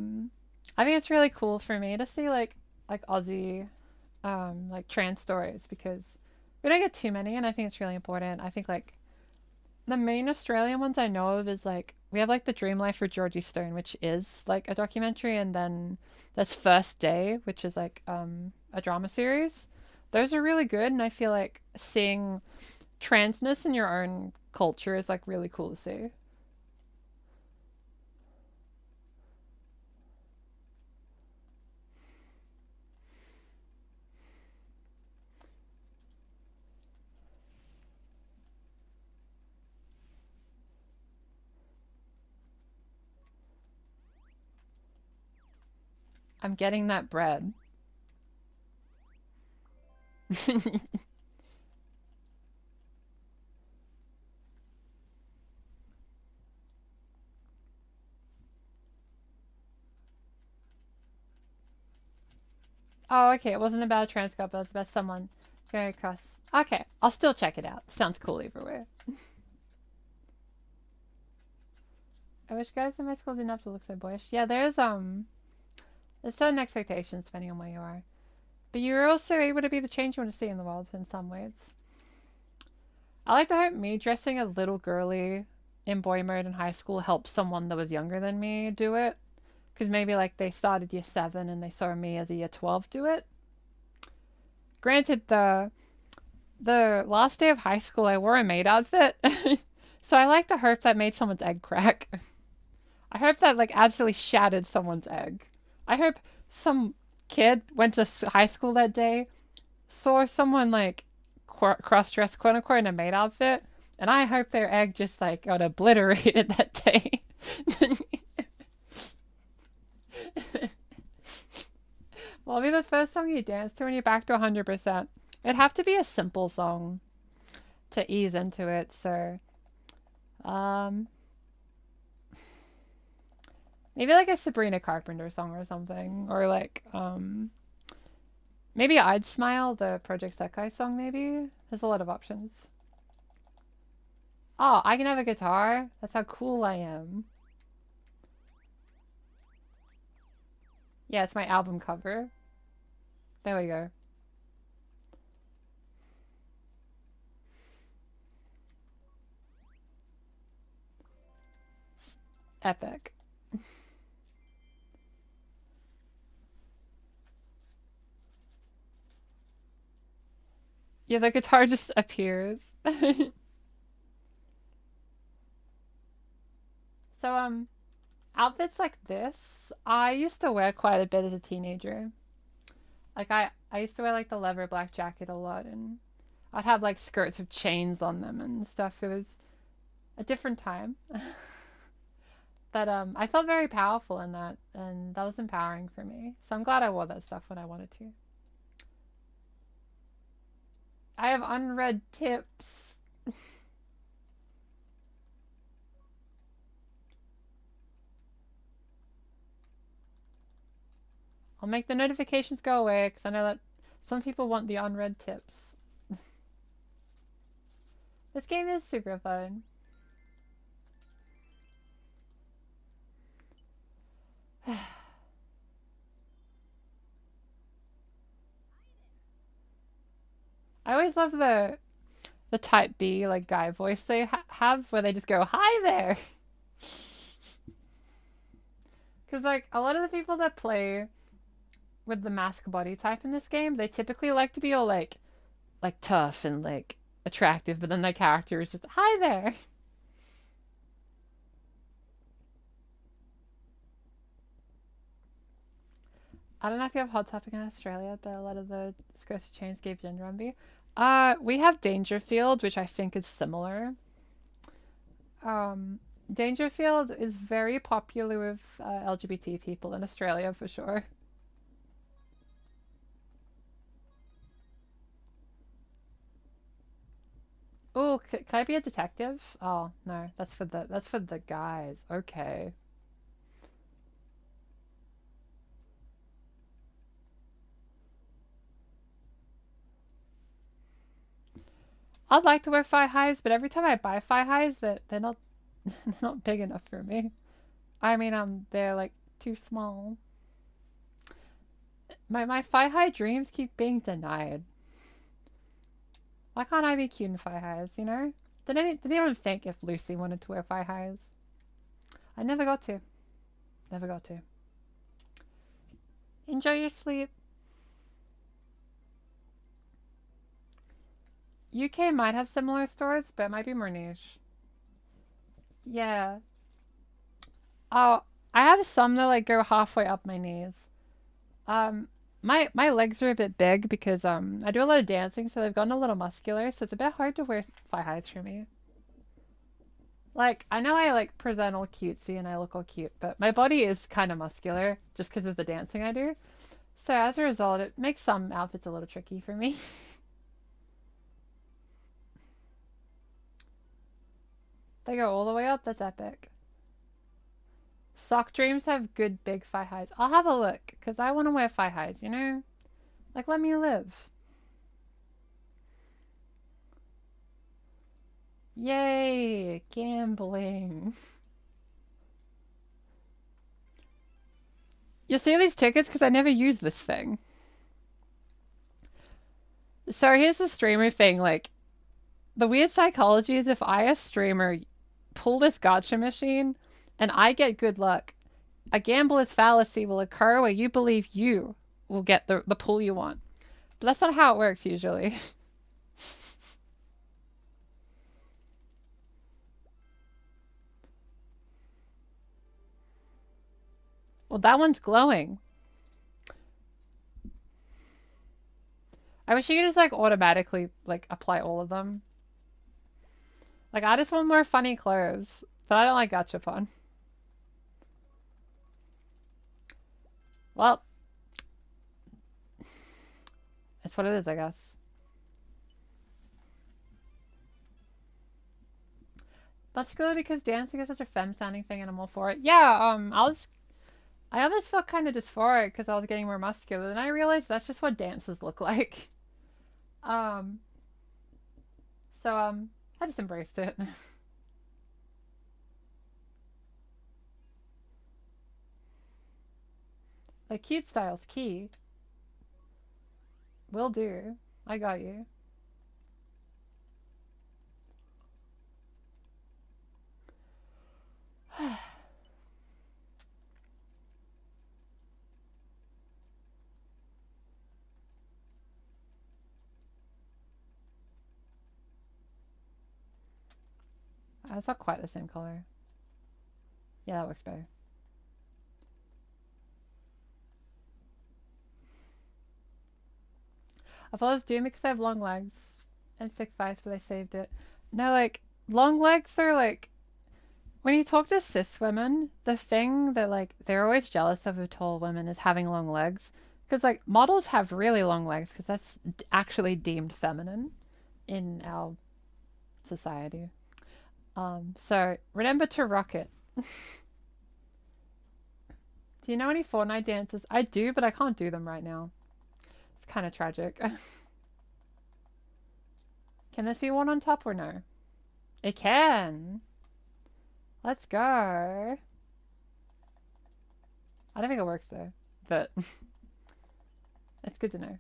think it's really cool for me to see like Aussie like trans stories because we don't get too many, and I think it's really important. I think like the main Australian ones I know of is like we have like the Dream Life for Georgie Stone, which is like a documentary, and then there's First Day, which is like a drama series. Those are really good, and I feel like seeing transness in your own culture is like really cool to see. I'm getting that bread. Oh, okay. It wasn't about a trans couple. It was about someone going across. Okay, I'll still check it out. Sounds cool either way. I wish guys in my school didn't have to look so boyish. Yeah, there's certain expectations depending on where you are. But you're also able to be the change you want to see in the world in some ways. I like to hope me dressing a little girly in boy mode in high school helped someone that was younger than me do it. Because maybe like they started year 7 and they saw me as a year 12 do it. Granted, the last day of high school I wore a maid outfit. So I like to hope that made someone's egg crack. I hope that like absolutely shattered someone's egg. I hope some kid went to high school that day, saw someone like cross-dressed quote unquote in a maid outfit, and I hope their egg just like got obliterated that day. What'll be the first song you dance to when you're back to 100%? It'd have to be a simple song to ease into it, so um maybe like a Sabrina Carpenter song or something, or like maybe I'd Smile, the Project Sekai song. Maybe there's a lot of options. Oh, I can have a guitar. That's how cool I am. Yeah, it's my album cover. There we go. Epic. Yeah, the guitar just appears. So, outfits like this, I used to wear quite a bit as a teenager. Like, I used to wear, like, the leather black jacket a lot, and I'd have, like, skirts with chains on them and stuff. It was a different time. But, I felt very powerful in that, and that was empowering for me. So I'm glad I wore that stuff when I wanted to. I have unread tips. I'll make the notifications go away because I know that some people want the unread tips. This game is super fun. I always love the type B like guy voice they have where they just go hi there. Because like a lot of the people that play with the mask body type in this game, they typically like to be all like tough and like attractive, but then their character is just hi there. I don't know if you have Hot Topic in Australia, but a lot of the Scotia chains gave gender envy. We have Dangerfield, which I think is similar. Um, Dangerfield is very popular with LGBT people in Australia for sure. Oh, can I be a detective? Oh no, that's for the guys. Okay. I'd like to wear thigh highs, but every time I buy thigh highs, they're not they're not big enough for me. I mean, they're like too small. My thigh high dreams keep being denied. Why can't I be cute in thigh highs? You know? Did anyone think if Lucy wanted to wear thigh highs? I never got to. Never got to. Enjoy your sleep. UK might have similar stores, but it might be more niche. Yeah. Oh, I have some that like go halfway up my knees. Um, my legs are a bit big because I do a lot of dancing, so they've gotten a little muscular, so it's a bit hard to wear thigh highs for me. Like, I know I like present all cutesy and I look all cute, but my body is kind of muscular just because of the dancing I do. So as a result, it makes some outfits a little tricky for me. They go all the way up? That's epic. Sock Dreams have good big thigh highs. I'll have a look, because I want to wear thigh highs, you know? Like, let me live. Yay! Gambling. You'll see these tickets because I never use this thing. So here's the streamer thing, like, the weird psychology is if I, a streamer, pull this gacha machine and I get good luck, a gambler's fallacy will occur where you believe you will get the pull you want. But that's not how it works usually. Well, that one's glowing. I wish you could just like automatically like apply all of them. Like I just want more funny clothes, but I don't like gachapon. Well, it's what it is, I guess. Muscular because dancing is such a femme-sounding thing and I'm all for it. Yeah, I always felt kind of dysphoric because I was getting more muscular, and I realized that's just what dances look like. Um, so I just embraced it. Like cute style's key. Will do. I got you. It's not quite the same color. Yeah, that works better. I thought I was doing it because I have long legs and thick thighs, but I saved it. No, like, long legs are like, when you talk to cis women, the thing that like, they're always jealous of tall women is having long legs. Because like, models have really long legs because that's actually deemed feminine in our society. So remember to rock it. Do you know any Fortnite dances? I do, but I can't do them right now. It's kind of tragic. Can this be one on top or no? It can. Let's go. I don't think it works though, but it's good to know.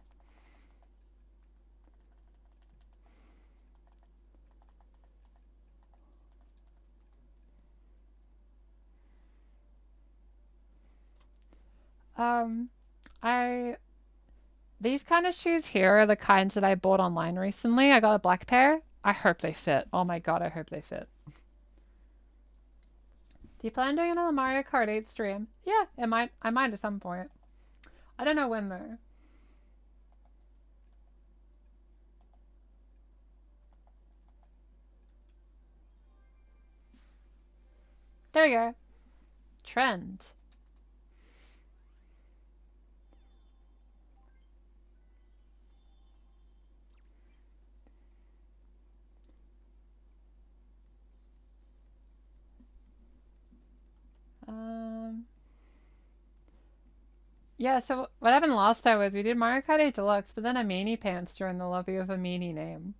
I these kind of shoes here are the kinds that I bought online recently. I got a black pair. I hope they fit. Oh my god, I hope they fit. Do you plan on doing another Mario Kart 8 stream? Yeah, I might at some point. I don't know when though. There we go. Trend. Yeah, so what happened last time was we did Mario Kart 8 Deluxe, but then a meanie pants joined the lobby with a meanie name.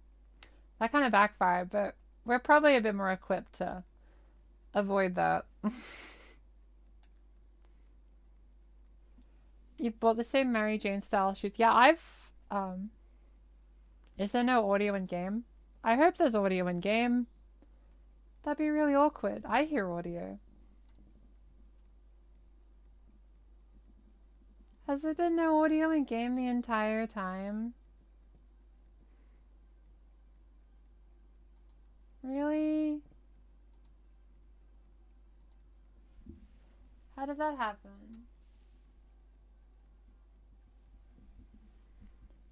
That kind of backfired, but we're probably a bit more equipped to avoid that. You bought the same Mary Jane style shoes. Yeah, is there no audio in game? I hope there's audio in game. That'd be really awkward. I hear audio. Has there been no audio in game the entire time? Really? How did that happen?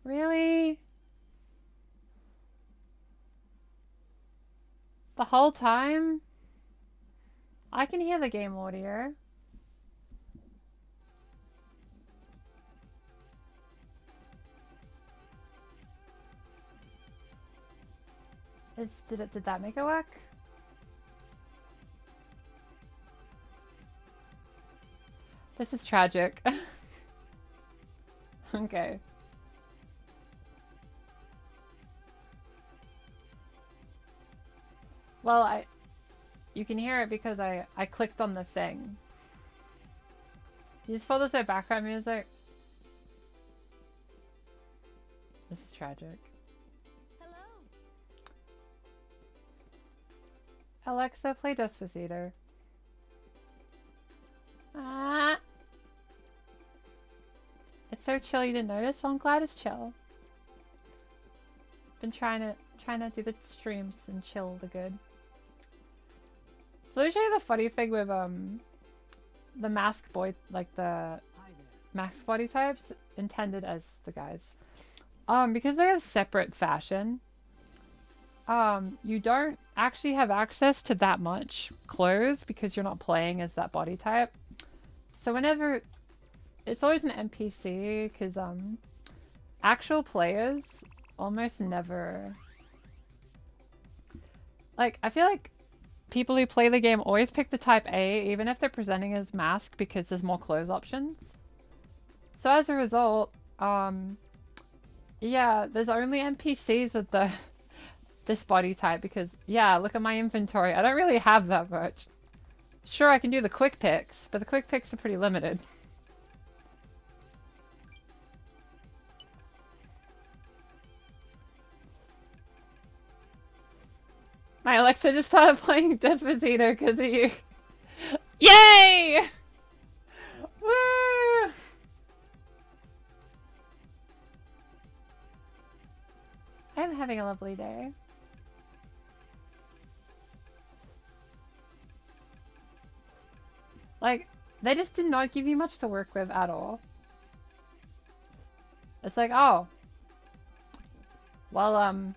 Really? The whole time? I can hear the game audio. Did that make it work? This is tragic. Okay. Well, you can hear it because I clicked on the thing. You just follow their background music. This is tragic. Hello. Alexa, play Despacito. Ah. It's so chill you didn't notice, so I'm glad it's chill. Been trying to do the streams and chill the good. So let me show you the funny thing with the mask boy, like the mask body types intended as the guys. Because they have separate fashion, you don't actually have access to that much clothes because you're not playing as that body type. So whenever, it's always an NPC because actual players almost never, like, I feel like people who play the game always pick the type A even if they're presenting as mask because there's more clothes options. So as a result, yeah, there's only NPCs with this body type because, yeah, look at my inventory. I don't really have that much. Sure, I can do the quick picks, but the quick picks are pretty limited. My Alexa just started playing Despacito because of you. Yay! Woo! I'm having a lovely day. Like, they just did not give you much to work with at all. It's like, oh. Well,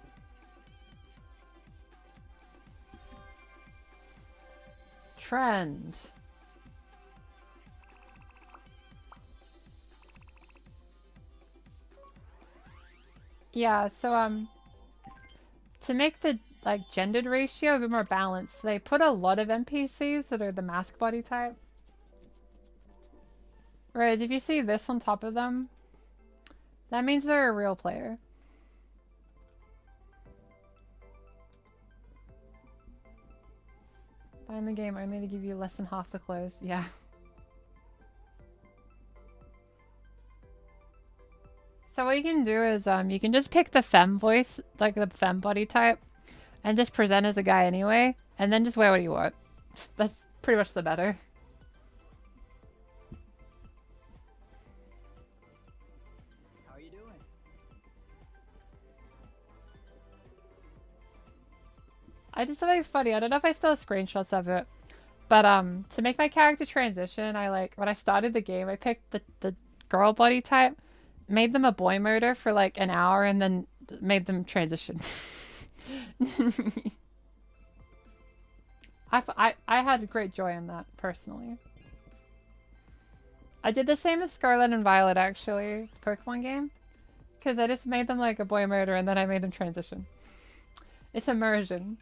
trend. Yeah, so, to make the, like, gendered ratio a bit more balanced, they put a lot of NPCs that are the mask body type. Whereas if you see this on top of them, that means they're a real player. Buy in the game only to give you less than half the clothes. Yeah. So what you can do is you can just pick the femme voice, like the femme body type, and just present as a guy anyway, and then just wear what you want. That's pretty much the better. How are you doing? I did something funny. I don't know if I still have screenshots of it, but to make my character transition, when I started the game, I picked the girl body type, made them a boy murder for like an hour, and then made them transition. I had great joy in that, personally. I did the same as Scarlet and Violet, actually, the Pokemon game. Because I just made them like a boy murder, and then I made them transition. It's immersion.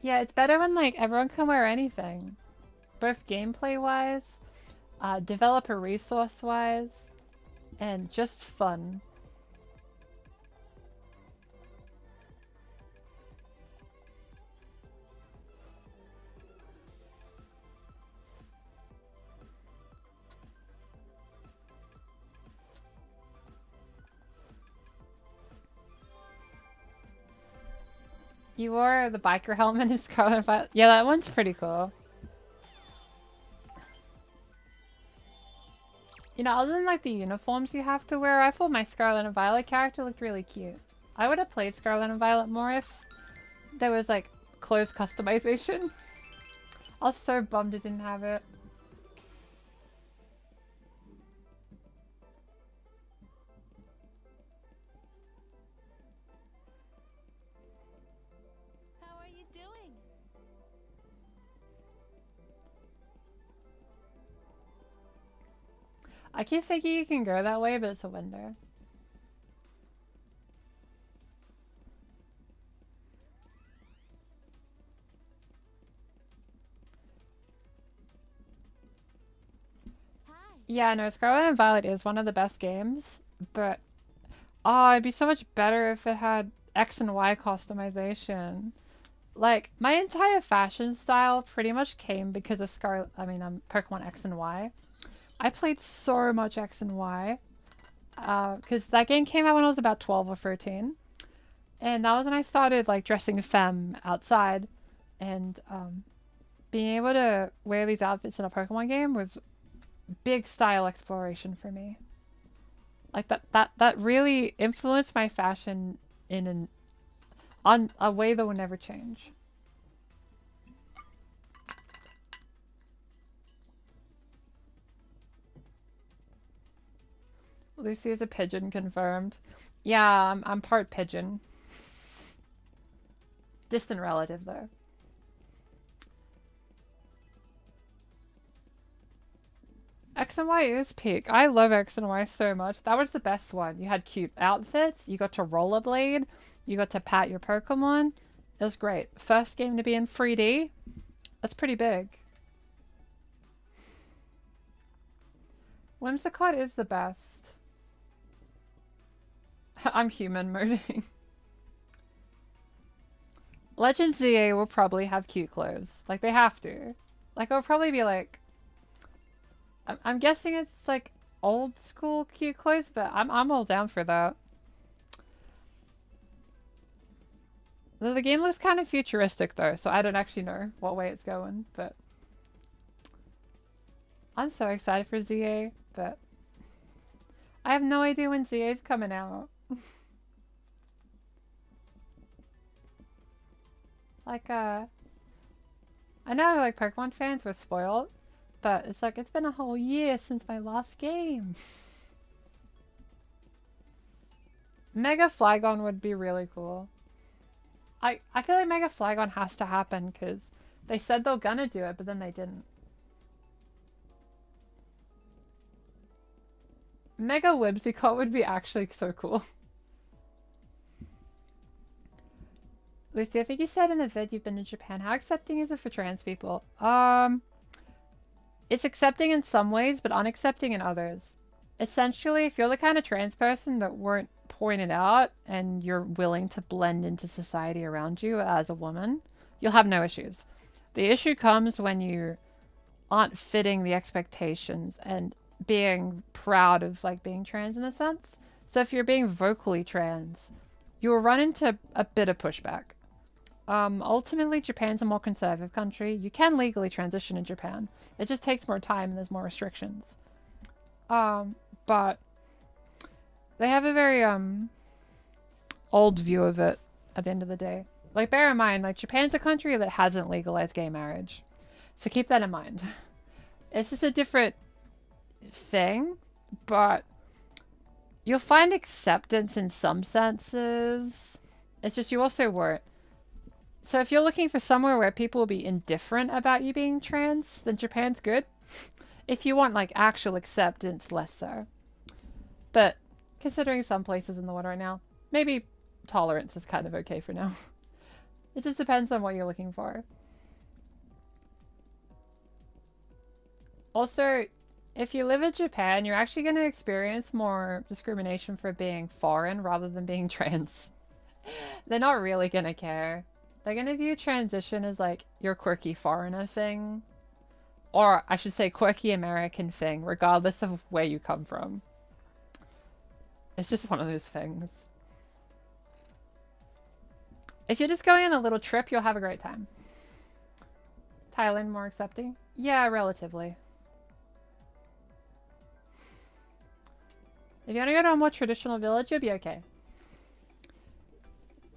Yeah, it's better when like everyone can wear anything. Both gameplay-wise, developer resource-wise, and just fun. You wore the biker helmet in Scarlet Violet. Yeah, that one's pretty cool. You know, other than like the uniforms you have to wear, I thought my Scarlet and Violet character looked really cute. I would have played Scarlet and Violet more if there was like clothes customization. I was so bummed it didn't have it. How are you doing? I keep thinking you can go that way, but it's a window. Hi. Yeah, no, Scarlet and Violet is one of the best games, but oh, it'd be so much better if it had X and Y customization. Like, my entire fashion style pretty much came because of Pokemon X and Y. I played so much X and Y, because that game came out when I was about 12 or 13. And that was when I started, like, dressing femme outside. And, being able to wear these outfits in a Pokemon game was big style exploration for me. Like, that really influenced my fashion on a way that will never change. Lucy is a pigeon confirmed. Yeah, I'm part pigeon. Distant relative though. X and Y is peak. I love X and Y so much. That was the best one. You had cute outfits, you got to rollerblade, you got to pat your Pokemon. It was great. First game to be in 3D. That's pretty big. Whimsicott is the best. I'm human moding. Legend ZA will probably have cute clothes. Like, they have to. Like, it'll probably be like... I'm guessing it's like old school cute clothes, but I'm all down for that. The game looks kind of futuristic though, so I don't actually know what way it's going, but I'm so excited for ZA, but I have no idea when ZA is coming out. Like, I know like Pokemon fans were spoiled, but it's like, it's been a whole year since my last game. Mega Flygon would be really cool. I feel like Mega Flygon has to happen because they said they were gonna do it, but then they didn't. Mega Whimsicott would be actually so cool. Lucy, I think you said in the vid you've been in Japan. How accepting is it for trans people? It's accepting in some ways, but unaccepting in others. Essentially, if you're the kind of trans person that weren't pointed out and you're willing to blend into society around you as a woman, you'll have no issues. The issue comes when you aren't fitting the expectations and being proud of like being trans in a sense. So if you're being vocally trans, you'll run into a bit of pushback. Ultimately, Japan's a more conservative country. You can legally transition in Japan. It just takes more time and there's more restrictions. But they have a very, old view of it at the end of the day. Like, bear in mind, like, Japan's a country that hasn't legalized gay marriage. So keep that in mind. It's just a different thing, but you'll find acceptance in some senses. It's just you also weren't. So if you're looking for somewhere where people will be indifferent about you being trans, then Japan's good. If you want like actual acceptance, less so. But considering some places in the world right now, maybe tolerance is kind of okay for now. It just depends on what you're looking for. Also, if you live in Japan, you're actually going to experience more discrimination for being foreign rather than being trans. They're not really going to care. They're gonna view transition as like your quirky foreigner thing. Or I should say quirky American thing, regardless of where you come from. It's just one of those things. If you're just going on a little trip, you'll have a great time. Thailand more accepting? Yeah, relatively. If you want to go to a more traditional village, you'll be okay.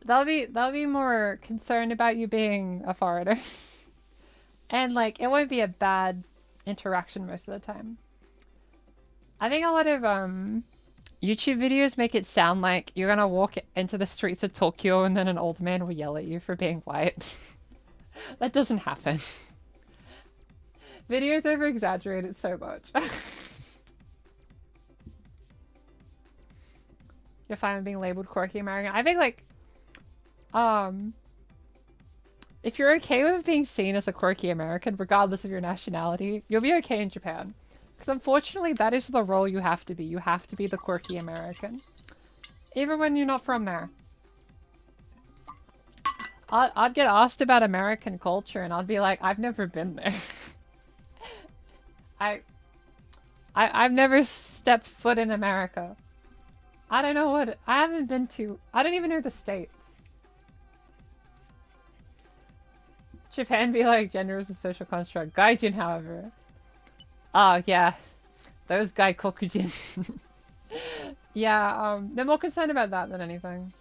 They'll be more concerned about you being a foreigner. And like it won't be a bad interaction most of the time. I think a lot of YouTube videos make it sound like you're gonna walk into the streets of Tokyo and then an old man will yell at you for being white. That doesn't happen. Videos over exaggerate it so much. You're fine with being labeled quirky American. I think like if you're okay with being seen as a quirky American, regardless of your nationality, you'll be okay in Japan. Because unfortunately, that is the role you have to be. You have to be the quirky American. Even when you're not from there. I'd get asked about American culture and I'd be like, I've never been there. I've never stepped foot in America. I don't know what... I haven't been to... I don't even know the States. Japan be like, gender is a social construct. Gaijin, however. Oh, yeah. Those Gaikokujin. Yeah, they're more concerned about that than anything.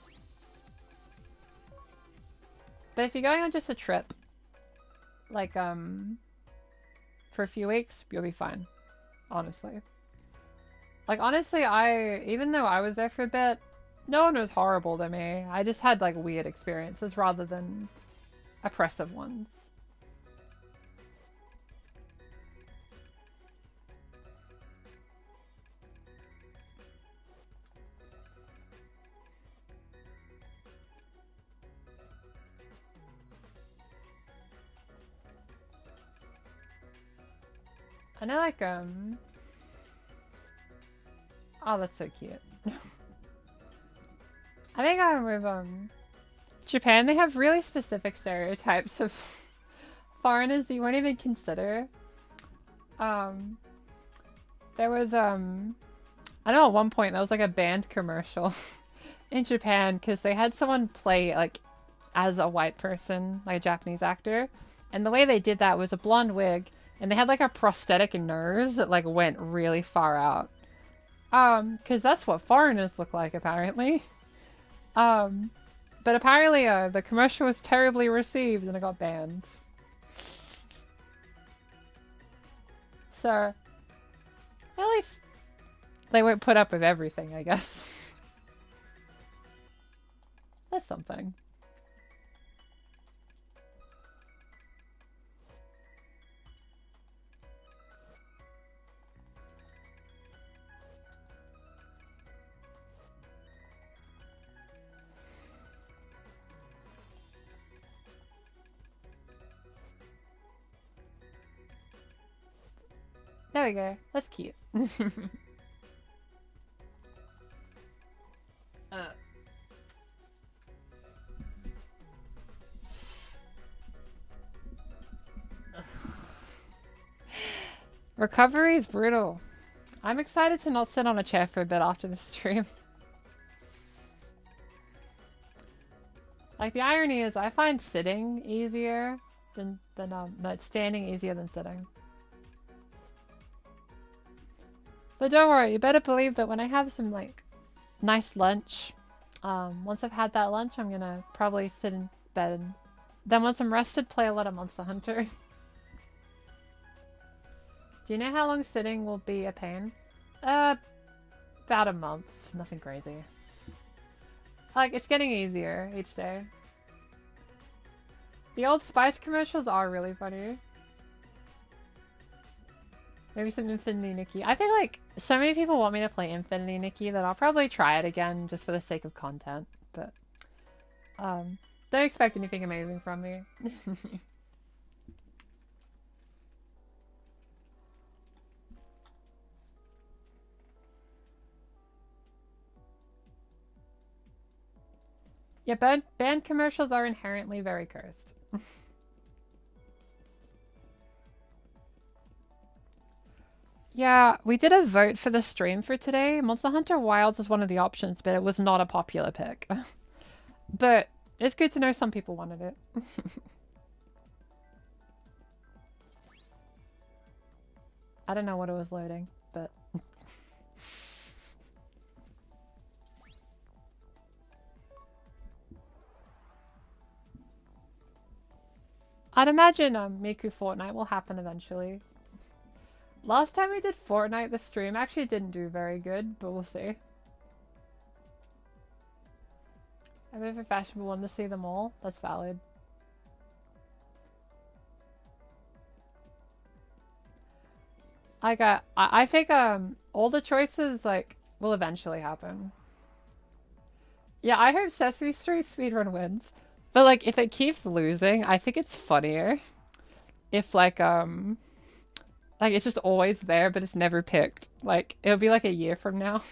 But if you're going on just a trip, like, for a few weeks, you'll be fine. Honestly. Like, honestly, even though I was there for a bit, no one was horrible to me. I just had, like, weird experiences rather than oppressive ones. I know, like, oh, that's so cute. I think with, Japan, they have really specific stereotypes of foreigners that you won't even consider. There was, I know at one point there was like a band commercial in Japan because they had someone play like as a white person, like a Japanese actor. And the way they did that was a blonde wig and they had like a prosthetic nose that like went really far out. Because that's what foreigners look like apparently. But apparently the commercial was terribly received and it got banned. So, at least they won't put up with everything, I guess. That's something. There we go. That's cute. Recovery is brutal. I'm excited to not sit on a chair for a bit after the stream. Like, the irony is I find sitting easier than no, standing easier than sitting. But don't worry, you better believe that when I have some, like, nice lunch, once I've had that lunch, I'm gonna probably sit in bed and then once I'm rested, play a lot of Monster Hunter. Do you know how long sitting will be a pain? About a month. Nothing crazy. Like, it's getting easier each day. The Old Spice commercials are really funny. Maybe some Infinity Nikki. I feel like so many people want me to play Infinity Nikki that I'll probably try it again just for the sake of content. But, don't expect anything amazing from me. Yeah, band commercials are inherently very cursed. Yeah, we did a vote for the stream for today. Monster Hunter Wilds was one of the options, but it was not a popular pick. But It's good to know some people wanted it. I don't know what it was loading, but... I'd imagine Miku Fortnite will happen eventually. Last time we did Fortnite, the stream actually didn't do very good, but we'll see. I move for fashionable one to see them all. That's valid. I think all the choices like will eventually happen. Yeah, I hope Sesame Street speedrun wins. But like if it keeps losing, I think it's funnier if like it's just always there but it's never picked. Like it'll be like a year from now.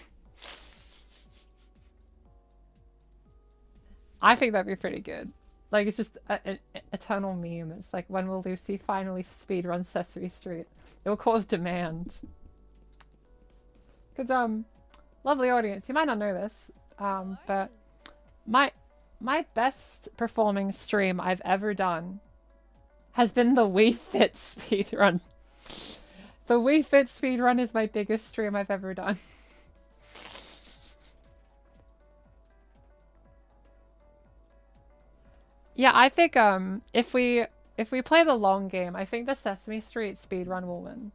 I think that'd be pretty good. Like it's just an eternal meme. It's like, when will Lucy finally speedrun Sesame Street? It will cause demand. Because lovely audience, you might not know this, but my best performing stream I've ever done has been the Wii Fit speedrun. The Wii Fit speedrun is my biggest stream I've ever done. Yeah, I think if we play the long game, I think the Sesame Street speedrun will win.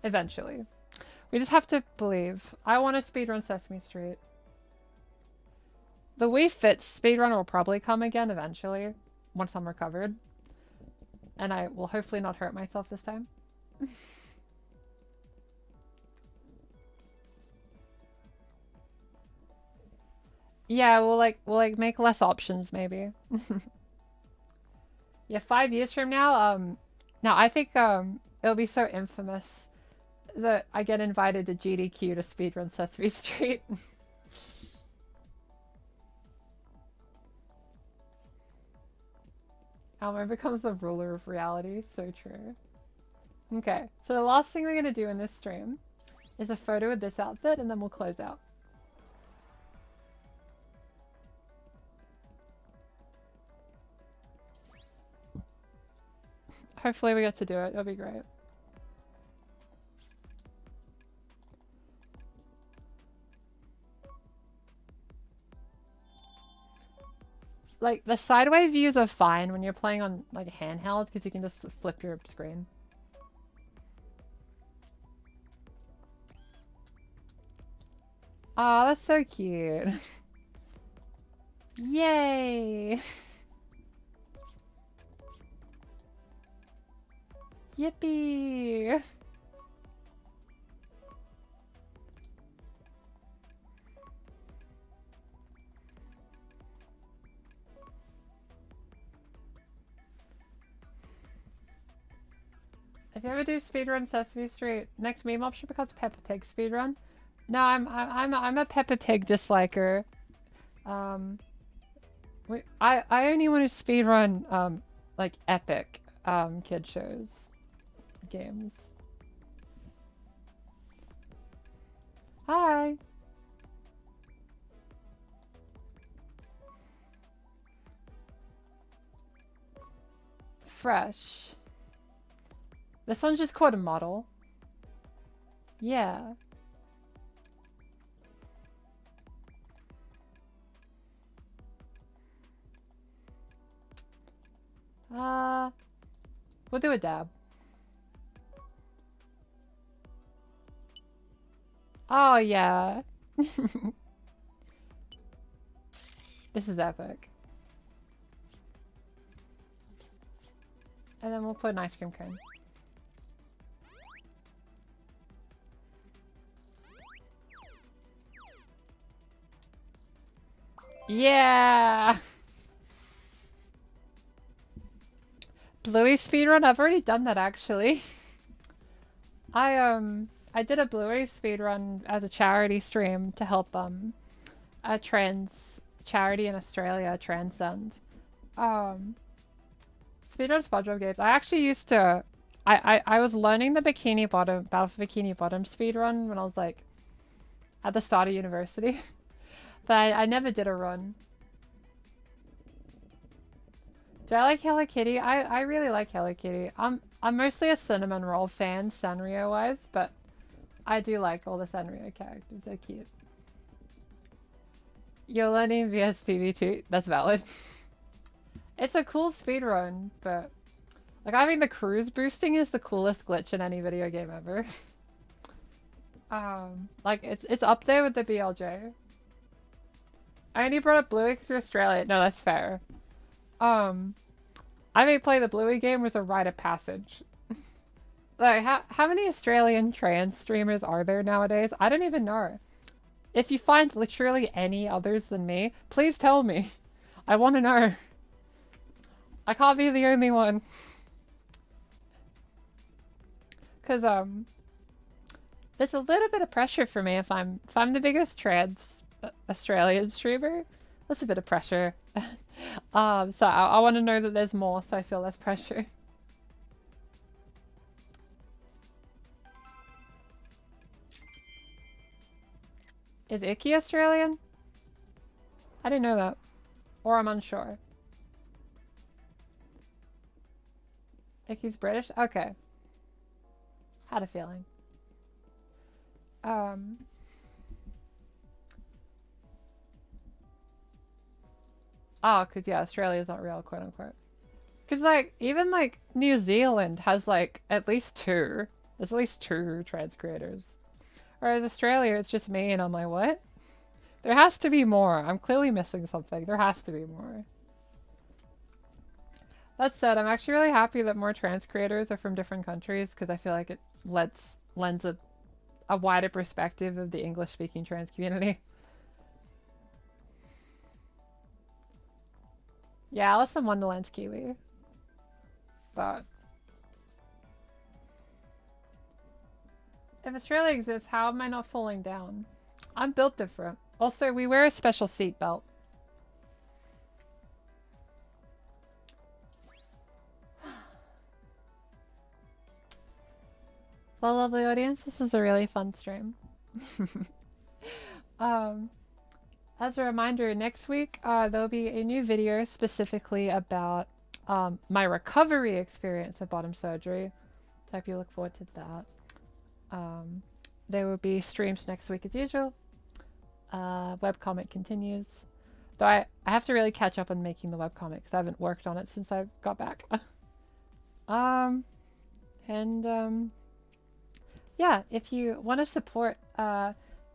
Eventually. We just have to believe. I want to speedrun Sesame Street. The Wii Fit speedrun will probably come again eventually, once I'm recovered. And I will hopefully not hurt myself this time. Yeah, we'll make less options maybe. Yeah, 5 years from now, now I think it'll be so infamous that I get invited to GDQ to speedrun Sesame Street. Elmer becomes the ruler of reality. So true. Okay, so the last thing we're gonna do in this stream is a photo with this outfit, and then we'll close out. Hopefully we get to do it. It'll be great. Like, the sideway views are fine when you're playing on, like, handheld, because you can just flip your screen. Aw, that's so cute. Yay! Yippee! If you ever do speedrun Sesame Street, next meme option becomes Peppa Pig speedrun. No, I'm a Peppa Pig disliker. I only want to speedrun like epic kid shows, games. Hi. Fresh. This one's just called a model. Yeah. We'll do a dab. Oh, yeah. This is epic. And then we'll put an ice cream cone. Yeah! Bluey speedrun? I've already done that actually. I did a Bluey speedrun as a charity stream to help a trans charity in Australia, Transcend. Speedrun SpongeBob games. I actually used to I was learning the Bikini Bottom Battle for Bikini Bottom speedrun when I was like at the start of university. But I never did a run. Do I like Hello Kitty? I really like Hello Kitty. I'm mostly a cinnamon roll fan, Sanrio wise, but I do like all the Sanrio characters. They're cute. Yolani vs PV2. That's valid. It's a cool speedrun, but like I think the cruise boosting is the coolest glitch in any video game ever. Like it's up there with the BLJ. I only brought up Bluey because you're Australian. No, that's fair. I may play the Bluey game with a rite of passage. Like, how many Australian trans streamers are there nowadays? I don't even know. If you find literally any others than me, please tell me. I want to know. I can't be the only one. Cause there's a little bit of pressure for me if I'm the biggest trans Australian streamer. That's a bit of pressure. So I want to know that there's more, so I feel less pressure. Is Icky Australian? I didn't know that. Or I'm unsure. Icky's British? Okay. Had a feeling. Oh, because yeah, Australia's not real, quote unquote. Because like, even like New Zealand has like at least two. There's at least two trans creators. Whereas Australia, it's just me and I'm like, what? There has to be more. I'm clearly missing something. There has to be more. That said, I'm actually really happy that more trans creators are from different countries because I feel like it lends a wider perspective of the English-speaking trans community. Yeah, Alice in Wonderland's Kiwi. But if Australia exists, how am I not falling down? I'm built different. Also, we wear a special seat belt. Well, lovely audience, this is a really fun stream. As a reminder, next week there'll be a new video specifically about my recovery experience of bottom surgery. So I hope you look forward to that. There will be streams next week as usual. Webcomic continues. Though I have to really catch up on making the webcomic because I haven't worked on it since I got back. Yeah, if you want to support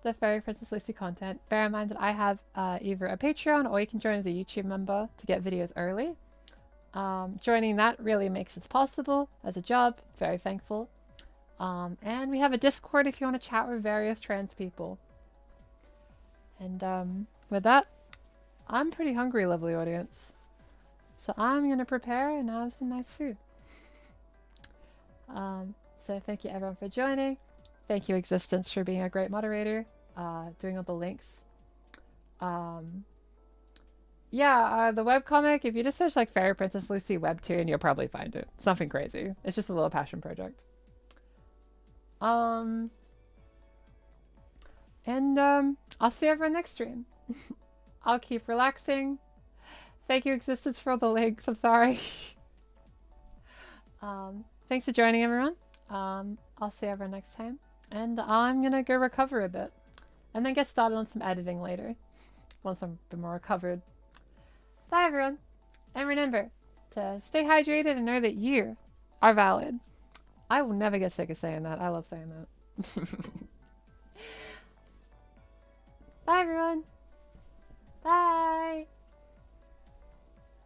the Fairy Princess Lucy content, bear in mind that I have either a Patreon or you can join as a YouTube member to get videos early. Joining that really makes it possible as a job. Very thankful. And we have a Discord if you want to chat with various trans people. And with that, I'm pretty hungry, lovely audience. So I'm going to prepare and have some nice food. So thank you everyone for joining. Thank you Existence for being a great moderator, doing all the links. Yeah, the webcomic, if you just search like Fairy Princess Lucy Webtoon, you'll probably find it. It's nothing crazy. It's just a little passion project. I'll see everyone next stream. I'll keep relaxing. Thank you Existence for all the links. I'm sorry. Thanks for joining everyone. I'll see everyone next time. And I'm gonna go recover a bit. And then get started on some editing later. Once I'm a bit more recovered. Bye everyone. And remember to stay hydrated and know that you are valid. I will never get sick of saying that. I love saying that. Bye everyone.